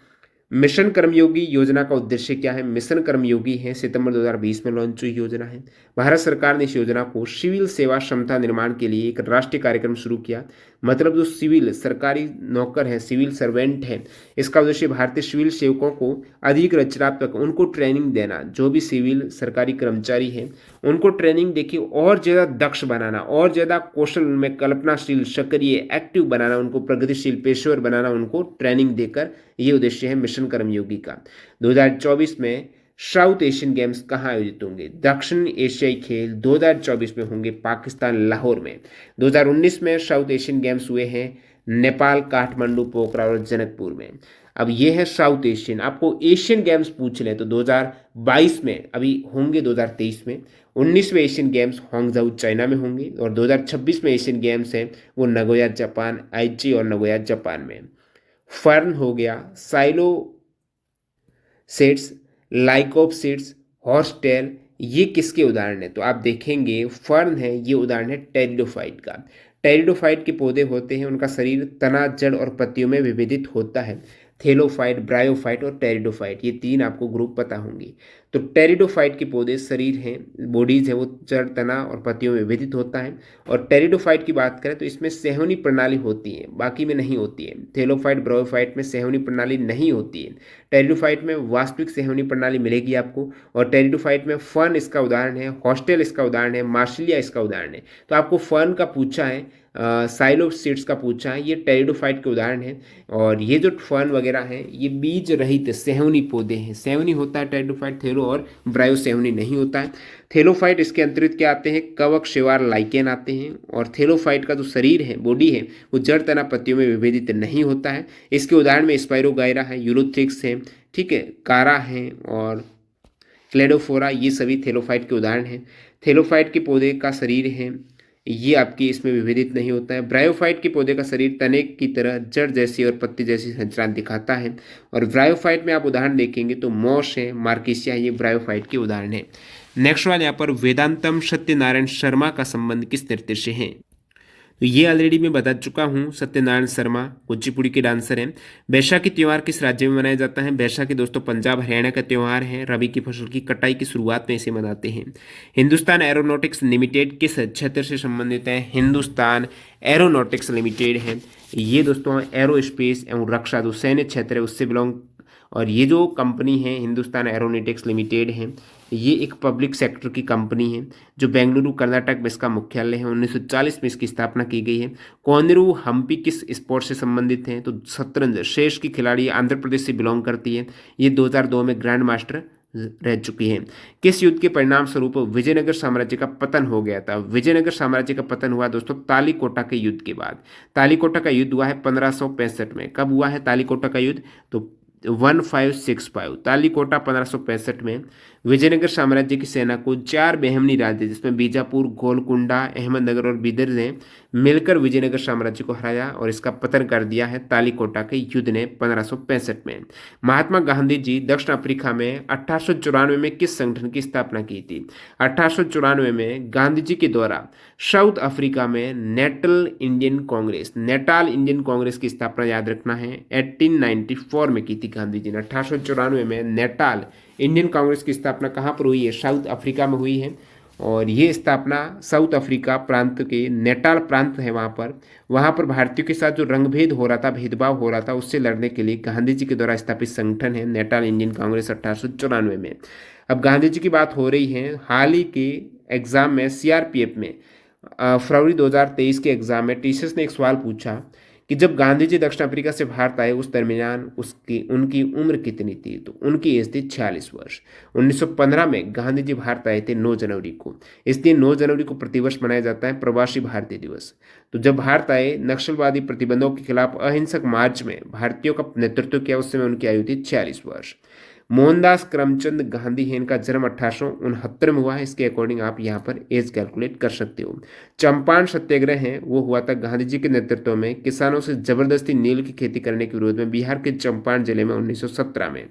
A: मिशन कर्मयोगी योजना का उद्देश्य क्या है? मिशन कर्मयोगी है सितंबर 2020 में लॉन्च हुई योजना है। भारत सरकार ने इस योजना को सिविल सेवा क्षमता निर्माण के लिए एक राष्ट्रीय कार्यक्रम शुरू किया। मतलब जो सिविल सरकारी नौकर है, सिविल सर्वेंट है, इसका उद्देश्य भारतीय सिविल सेवकों को अधिक रचनात्मक, उनको ट्रेनिंग देना। जो भी सिविल सरकारी कर्मचारी है उनको ट्रेनिंग देखिए और ज़्यादा दक्ष बनाना, और ज़्यादा कौशल उनमें कल्पनाशील, सक्रिय, एक्टिव बनाना, उनको प्रगतिशील पेशेवर बनाना, उनको ट्रेनिंग देकर, ये उद्देश्य है मिशन कर्मयोगी का। 2024 में साउथ एशियन गेम्स कहाँ आयोजित होंगे? दक्षिण एशियाई खेल 2024 में होंगे पाकिस्तान लाहौर में। 2019 में साउथ एशियन गेम्स हुए हैं नेपाल, काठमांडू, पोखरा और जनकपुर में। अब ये है साउथ एशियन। आपको एशियन गेम्स पूछ लें तो 2022 में अभी होंगे, 2023 में 19वें एशियन गेम्स हांगझाऊ चाइना में होंगे, और 2026 में एशियन गेम्स हैं वो नगोया जापान, आइची और नगोया जापान में। फर्न हो गया, साइलो सेट्स, लाइकोप सीड्स, हॉर्सटेल, ये किसके उदाहरण है? तो आप देखेंगे फर्न है, ये उदाहरण है टेरिडोफाइट का। टेरिडोफाइट के पौधे होते हैं, उनका शरीर तना, जड़ और पत्तियों में विभेदित होता है। थेलोफाइट, ब्रायोफाइट और टेरिडोफाइट, ये तीन आपको ग्रुप पता होंगे। तो टेरिडोफाइट के पौधे शरीर हैं, बॉडीज है वो जड़, तना और पत्तियों में विभेदित होता है। और टेरिडोफाइट की बात करें तो इसमें सेहवनी प्रणाली होती है, बाकी में नहीं होती है। थेलोफाइट, ब्रायोफाइट में सेहवनी प्रणाली नहीं होती है। टेरिडोफाइट में वास्तविक सेहवनी प्रणाली मिलेगी आपको। और टेरिडोफाइट में फर्न इसका उदाहरण है, हॉस्टेल इसका उदाहरण है, मार्सिलिया इसका उदाहरण है। तो आपको फर्न का पूछा है, साइलोसीड्स का पूछा है, ये टेरिडोफाइट के उदाहरण है। और ये जो फर्न वगैरह हैं ये बीज रहित सेहवनी पौधे हैं। सेहवनी होता है टेरिडोफाइट, थेलो और ब्रायो सेहवनी नहीं होता है। थेलोफाइट इसके अंतर्गत क्या आते हैं? कवक, शेवार, लाइकेन आते हैं। और थेलोफाइट का जो शरीर है, बॉडी है, वो जड़, तना, पत्तियों में विभेदित नहीं होता है। इसके उदाहरण में स्पाइरोगायरा है, यूलोथ्रिक्स है, ठीक है, कारा है और क्लेडोफोरा, ये सभी थेलोफाइट के उदाहरण हैं। थेलोफाइट के पौधे का शरीर है ये आपकी इसमें विभेदित नहीं होता है। ब्रायोफाइट के पौधे का शरीर तने की तरह जड़ जैसी और पत्ती जैसी संरचना दिखाता है। और ब्रायोफाइट में आप उदाहरण देखेंगे तो मॉस है, मार्केसिया, ये ब्रायोफाइट के उदाहरण है। नेक्स्ट वाले यहाँ पर वेदांतम सत्यनारायण शर्मा का संबंध किस नृत्य से है? तो ये ऑलरेडी मैं बता चुका हूँ। सत्यनारायण शर्मा कुचिपुड़ी के डांसर हैं। बैसाखी त्यौहार किस राज्य में मनाया जाता है? बैसाखी दोस्तों पंजाब हरियाणा का त्यौहार है। रबी की फसल की कटाई की शुरुआत में इसे मनाते हैं। हिंदुस्तान एरोनॉटिक्स लिमिटेड किस क्षेत्र से संबंधित है? हिंदुस्तान एरोनॉटिक्स लिमिटेड है ये दोस्तों एरोस्पेस एवं रक्षा जो सैन्य क्षेत्र है उससे बिलोंग। और ये जो कंपनी है हिंदुस्तान एरोनॉटिक्स लिमिटेड है, ये एक पब्लिक सेक्टर की कंपनी है जो बेंगलुरु कर्नाटक में इसका मुख्यालय है। 1940 में इसकी स्थापना की गई है। कोनेरू हम्पी किस स्पोर्ट से संबंधित है? तो शतरंज। शेष की खिलाड़ी आंध्र प्रदेश से बिलोंग करती है। ये 2002 में ग्रैंड मास्टर रह चुकी है। किस युद्ध के परिणाम स्वरूप विजयनगर साम्राज्य का पतन हो गया था? विजयनगर साम्राज्य का पतन हुआ दोस्तों तालीकोटा के युद्ध के बाद। तालीकोटा का युद्ध हुआ है 1565 में। कब हुआ है तालीकोटा का युद्ध? तो 1565, तालीकोटा 1565 में विजयनगर साम्राज्य की सेना को 4 बेहमनी राज्य जिसमें बीजापुर, गोलकुंडा, अहमदनगर और बीदर ने मिलकर विजयनगर साम्राज्य को हराया और इसका पतन कर दिया है तालीकोटा के युद्ध ने 1565 में। महात्मा गांधी जी दक्षिण अफ्रीका में 1894 में किस संगठन की स्थापना की थी? 1894 में गांधी जी के द्वारा साउथ अफ्रीका में Natal Indian Congress, Natal Indian Congress की स्थापना याद रखना है 1894 में की थी गांधी जी ने। 1894 में नेटाल इंडियन कांग्रेस की स्थापना कहाँ पर हुई है? साउथ अफ्रीका में हुई है। और ये स्थापना साउथ अफ्रीका प्रांत के नेटाल प्रांत है वहाँ पर भारतीयों के साथ जो रंगभेद हो रहा था, भेदभाव हो रहा था, उससे लड़ने के लिए गांधी जी के द्वारा स्थापित संगठन है नेटाल इंडियन कांग्रेस 1894 में। अब गांधी जी की बात हो रही है, हाल ही के एग्जाम में सीआरपीएफ में फरवरी 2023 के एग्जाम में टीचर्स ने एक सवाल पूछा कि जब गांधी जी दक्षिण अफ्रीका से भारत आए उस दरमियान उनकी उम्र कितनी थी? तो उनकी एज थी 46 वर्ष। 1915 में गांधी जी भारत आए थे 9 जनवरी को। इसलिए 9 जनवरी को प्रतिवर्ष मनाया जाता है प्रवासी भारतीय दिवस। तो जब भारत आए, नक्सलवादी प्रतिबंधों के खिलाफ अहिंसक मार्च में भारतीयों का नेतृत्व किया, उस समय उनकी आयु थी 46 वर्ष। मोहनदास करमचंद गांधी है, इनका जन्म 1869 में हुआ है। इसके अकॉर्डिंग आप यहाँ पर एज कैलकुलेट कर सकते हो। चंपारण सत्याग्रह है वो हुआ था गांधी जी के नेतृत्व में किसानों से जबरदस्ती नील की खेती करने के विरोध में बिहार के चंपारण जिले में 1917 में।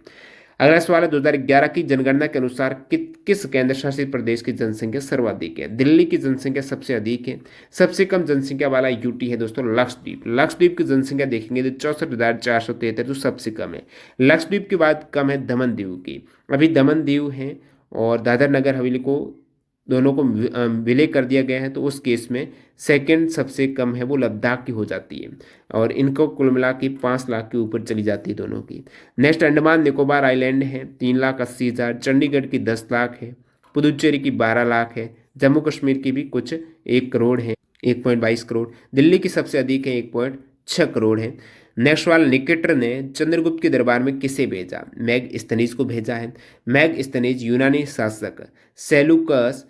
A: अगला सवाल है 2011 की जनगणना के अनुसार किस केंद्र शासित प्रदेश की जनसंख्या सर्वाधिक है? दिल्ली की जनसंख्या सबसे अधिक है। सबसे कम जनसंख्या वाला यूटी है दोस्तों लक्षद्वीप। लक्षद्वीप की जनसंख्या देखेंगे तो 64,473 जो सबसे कम है। लक्षद्वीप के बाद कम है दमन दीव की। अभी दमन दीव है और दादर नगर हवेली को दोनों को विलय कर दिया गया है, तो उस केस में सेकंड सबसे कम है वो लद्दाख की हो जाती है। और इनको कुल मिला के 5 लाख के ऊपर चली जाती है दोनों की। नेक्स्ट अंडमान निकोबार आइलैंड है 3,80,000। चंडीगढ़ की 10 लाख है। पुदुचेरी की 12 लाख है। जम्मू कश्मीर की भी कुछ 1 करोड़ है, 1.22 करोड़। दिल्ली की सबसे अधिक है 1.6 करोड़ है। नेक्स्ट वाला, निकेटर ने चंद्रगुप्त के दरबार में किसे भेजा? मैगस्थनीज को भेजा है। मैगस्थनीज यूनानी शासक सेलुकस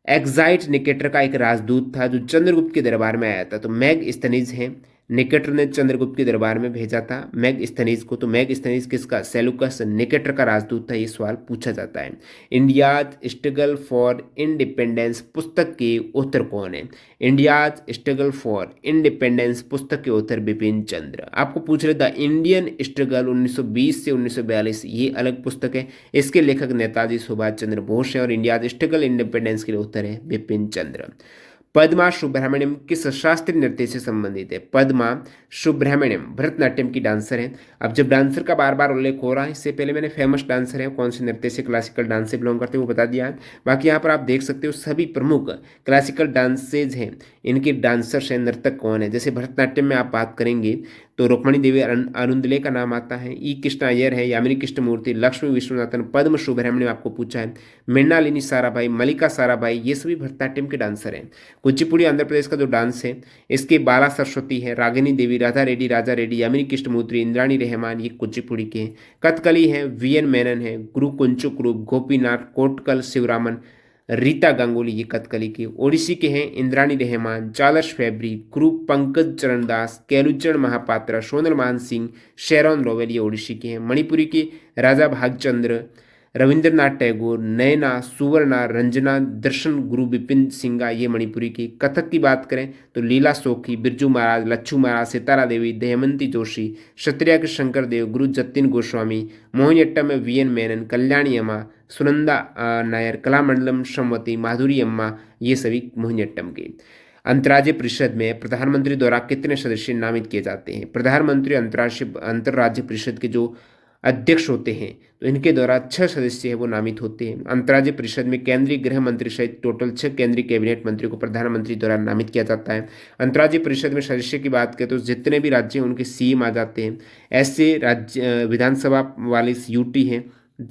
A: एक्साइट निकेटर का एक राजदूत था जो चंद्रगुप्त के दरबार में आया था। तो मैगस्थनीज है निकेटर ने चंद्रगुप्त के दरबार में भेजा था मैगस्थनीज को। तो मैगस्थनीज किसका, सेलुकस निकेटर का राजदूत था, ये सवाल पूछा जाता है। इंडियाज स्ट्रगल फॉर इंडिपेंडेंस पुस्तक के उत्तर कौन है? इंडियाज स्ट्रगल फॉर इंडिपेंडेंस पुस्तक के उत्तर बिपिन चंद्र। आपको पूछ रहे द इंडियन स्ट्रगल 1920 से 1942, ये अलग पुस्तक है। इसके लेखक नेताजी सुभाष चंद्र बोस है और इंडियाज स्ट्रगल इंडिपेंडेंस के लिए उत्तर है बिपिन चंद्र। पद्मा सुब्रमण्यम किस शास्त्रीय नृत्य से संबंधित है? पद्मा सुब्रमण्यम भरतनाट्यम की डांसर है। अब जब डांसर का बार बार उल्लेख हो रहा है, इससे पहले मैंने फेमस डांसर है कौन से नृत्य से, क्लासिकल डांस से बिलोंग करते हैं, वो बता दिया है। बाकी यहाँ पर आप देख सकते हो सभी प्रमुख क्लासिकल डांसेज हैं, इनके डांसर्स हैं, नर्तक कौन है। जैसे भरतनाट्यम में आप बात करेंगे तो रुक्मणी देवी अरुंदले का नाम आता है, ई कृष्ण अय्यर है, यामिनी कृष्णमूर्ति, लक्ष्मी विश्वनाथन, पद्म सुब्रमण्यम आपको पूछा है, मृणालिनी साराभाई, मल्लिका साराभाई, ये सभी भरतनाट्यम के डांसर हैं। कुचिपुड़ी आंध्र प्रदेश का जो डांस है, इसके बाला सरस्वती है, रागिनी देवी, राजा रेड्डी, यामिनी कृष्णमूर्ति, इंद्राणी रहमान, ये कुचिपुड़ी के हैं। कथकली है, वीएन मेनन है, गुरु कुंचुक, गोपीनाथ कोटकल, शिवरामन, रीता गांगुली, ये कथकली के। ओडिसी के हैं इंद्राणी रहमान, चार्ल्स फैब्री, गुरु पंकज चरण दास, केलुचरण महापात्रा, सोनल मान सिंह, शेरॉन रोवेल, ये ओडिसी के हैं। मणिपुरी के राजा भागचंद्र, रविंद्रनाथ टैगोर, नयना, सुवर्णा, रंजना, दर्शन, गुरु विपिन सिंगा, ये मणिपुरी की। कथक की बात करें तो लीला सोखी, बिरजू महाराज, लच्छू महाराज, सितारा देवी, दमयंती जोशी, क्षत्रिया के शंकर देव, गुरु जतिन गोस्वामी, मोहिनीअट्टम में वीएन मेनन, कल्याणी अम्मा, सुनंदा नायर, कलामंडलम संवती, माधुरी अम्मा, ये सभी मोहिनीअट्टम के। अंतर्राज्य परिषद में प्रधानमंत्री द्वारा कितने सदस्य नामित किए जाते हैं? प्रधानमंत्री अंतर्राज्य परिषद के जो अध्यक्ष होते हैं, तो इनके द्वारा 6 सदस्य है वो नामित होते हैं। अंतर्राज्य परिषद में केंद्रीय गृह मंत्री सहित टोटल 6 केंद्रीय कैबिनेट मंत्री को प्रधानमंत्री द्वारा नामित किया जाता है। अंतर्राज्य परिषद में सदस्य की बात करें तो जितने भी राज्य हैं उनके सीएम आ जाते हैं। ऐसे राज्य विधानसभा वाले यूटी हैं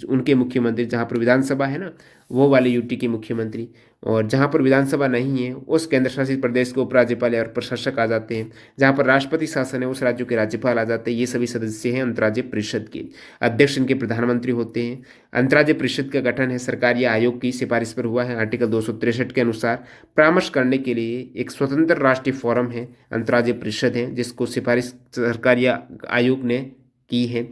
A: उनके मुख्यमंत्री, जहाँ पर विधानसभा है ना वो वाले यूटी के मुख्यमंत्री, और जहाँ पर विधानसभा नहीं है उस केंद्र शासित प्रदेश के उपराज्यपाल और प्रशासक आ जाते हैं। जहाँ पर राष्ट्रपति शासन है उस राज्यों के राज्यपाल आ जाते हैं। ये सभी सदस्य हैं अंतर्राज्य परिषद के। अध्यक्ष इनके प्रधानमंत्री होते हैं। अंतर्राज्य परिषद का गठन है सरकारी आयोग की सिफारिश पर हुआ है। आर्टिकल 263 के अनुसार परामर्श करने के लिए एक स्वतंत्र राष्ट्रीय फोरम है, अंतर्राज्य परिषद है, जिसको सिफारिश सरकारी आयोग ने की है।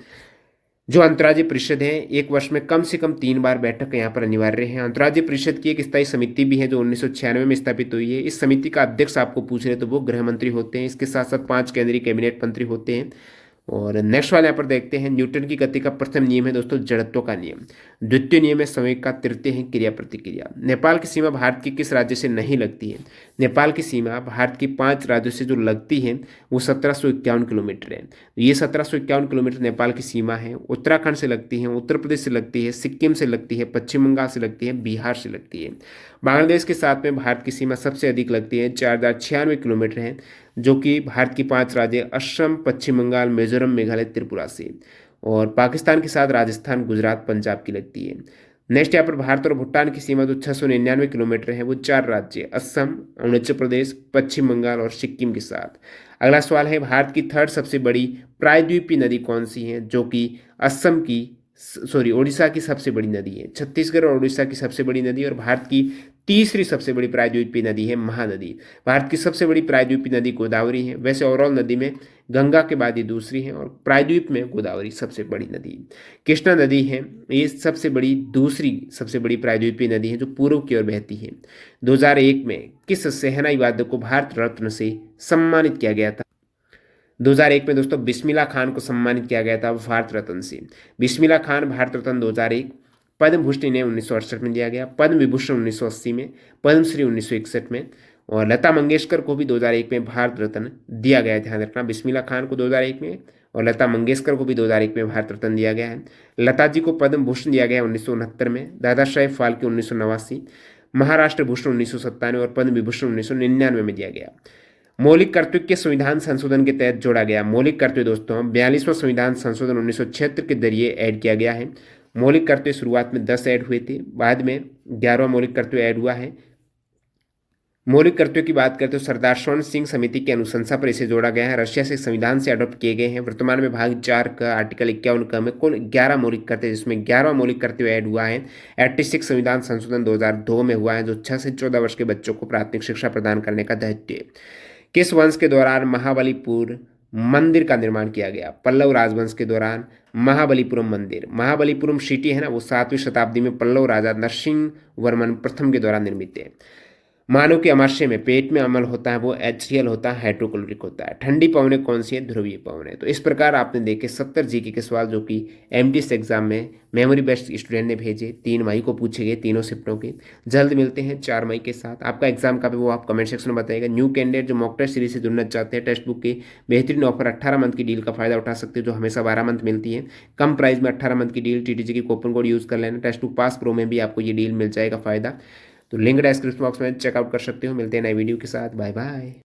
A: जो अंतर्राज्य परिषद है एक वर्ष में कम से कम 3 बार बैठक यहाँ पर अनिवार्य है। अंतर्राज्य परिषद की एक स्थायी समिति भी है जो 1996 में स्थापित हुई है। इस समिति का अध्यक्ष आपको पूछ रहे तो वो गृह मंत्री होते हैं। इसके साथ साथ 5 केंद्रीय कैबिनेट मंत्री होते हैं। और नेक्स्ट वाले यहाँ पर देखते हैं, न्यूटन की गति का प्रथम नियम है दोस्तों जड़त्व का नियम। द्वितीय नियम है संवेग का। तृतीय है क्रिया प्रतिक्रिया। नेपाल की सीमा भारत के किस राज्य से नहीं लगती है? नेपाल की सीमा भारत की 5 राज्यों से जो लगती है वो 1751 किलोमीटर है। ये 1751 किलोमीटर नेपाल की सीमा है। उत्तराखंड से लगती है, उत्तर प्रदेश से लगती है, सिक्किम से लगती है, पश्चिम बंगाल से लगती है, बिहार से लगती है। बांग्लादेश के साथ में भारत की सीमा सबसे अधिक लगती है, 4096 किलोमीटर है, जो कि भारत की 5 राज्य असम, पश्चिम बंगाल, मिजोरम, मेघालय, त्रिपुरा से। और पाकिस्तान के साथ राजस्थान, गुजरात, पंजाब की लगती है। नेक्स्ट यहाँ पर भारत और भूटान की सीमा जो 699 किलोमीटर है वो 4 राज्य असम, अरुणाचल प्रदेश, पश्चिम बंगाल और सिक्किम के साथ। अगला सवाल है, भारत की 3rd सबसे बड़ी प्रायद्वीपीय नदी कौन सी है? जो कि असम की उड़ीसा की सबसे बड़ी नदी है। छत्तीसगढ़ और उड़ीसा की सबसे बड़ी नदी और भारत की 3री सबसे बड़ी प्रायद्वीपीय नदी है महानदी। भारत की सबसे बड़ी प्रायद्वीपीय नदी गोदावरी है। वैसे ओवरऑल नदी में गंगा के बाद ये दूसरी है और प्रायद्वीप में गोदावरी सबसे बड़ी नदी। कृष्णा नदी है, ये दूसरी सबसे बड़ी प्रायद्वीपीय नदी है जो पूर्व की ओर बहती है। 2001 में किस शहनाई वादक को भारत रत्न से सम्मानित किया गया था? 2001 में दोस्तों बिस्मिल्लाह खान को सम्मानित किया गया था भारत रत्न से। बिस्मिल्लाह खान भारत रत्न 2001, पद्म भूषण इन्हें 1968 में दिया गया, पद्म विभूषण 1980 में, पद्मश्री 1961 में, और लता मंगेशकर को भी 2001 में भारत रत्न दिया गया है। ध्यान रखना, बिस्मिल्लाह खान को 2001 में और लता मंगेशकर को भी 2001 में भारत रत्न दिया गया है। लता जी को पद्म भूषण दिया गया 1969 में, दादा साहेब फाल्के 1989, महाराष्ट्र भूषण 1997 और पद्म विभूषण 1999 में दिया गया। मौलिक कर्तव्य के संविधान संशोधन के तहत जोड़ा गया। मौलिक कर्तव्य दोस्तों 42वां संविधान संशोधन 1976 के जरिए ऐड किया गया है। मौलिक कर्तव्य शुरुआत में 10 ऐड हुए थे, बाद में 11वां मौलिक कर्तव्य ऐड हुआ है। मौलिक कर्तव्य की बात करते तो सरदार स्वर्ण सिंह समिति की अनुशंसा पर इसे जोड़ा गया है। रशिया से संविधान से अडॉप्ट किए गए हैं। वर्तमान में भाग 4 का आर्टिकल 51 का में कुल 11 मौलिक कर्तव्य, जिसमें 11वां मौलिक कर्तव्य ऐड हुआ है। 86 संविधान संशोधन 2002 में हुआ है, जो 6 से 14 वर्ष के बच्चों को प्राथमिक शिक्षा प्रदान करने का दायित्व है। किस वंश के दौरान महाबलीपुर मंदिर का निर्माण किया गया? पल्लव राजवंश के दौरान महाबलीपुरम मंदिर, महाबलीपुरम सिटी है ना, वो 7वीं शताब्दी में पल्लव राजा नरसिंह वर्मन प्रथम के द्वारा निर्मित है। मानव के अमाशय में पेट में अम्ल होता है, वो HCl होता है, हाइड्रोक्लोरिक होता है। ठंडी पवनें कौन सी है? ध्रुवीय पवनें। तो इस प्रकार आपने देखे 70 जीके के सवाल जो कि एमटीएस एग्जाम में मेमोरी बेस्ड स्टूडेंट ने भेजे, 3 मई को पूछे गए तीनों शिफ्टों के। जल्द मिलते हैं 4 मई के साथ। आपका एग्जाम का भी वो आप कमेंट सेक्शन में बताइएगा। न्यू कैंडिडेट जो मॉक टेस्ट सीरीज से जुड़ना चाहते हैं, टेक्स्ट बुक की बेहतरीन ऑफर 18 मंथ की डील का फायदा उठा सकते हैं, जो हमेशा 12 मंथ मिलती है। कम प्राइस में 18 मंथ की डील, TTG की कूपन कोड यूज़ कर लेना। टेक्स्ट बुक पास प्रो में भी आपको ये डील मिल जाएगा फायदा। तो लिंक डिस्क्रिप्शन बॉक्स में चेकआउट कर सकते हो। मिलते हैं नए वीडियो के साथ। Bye bye.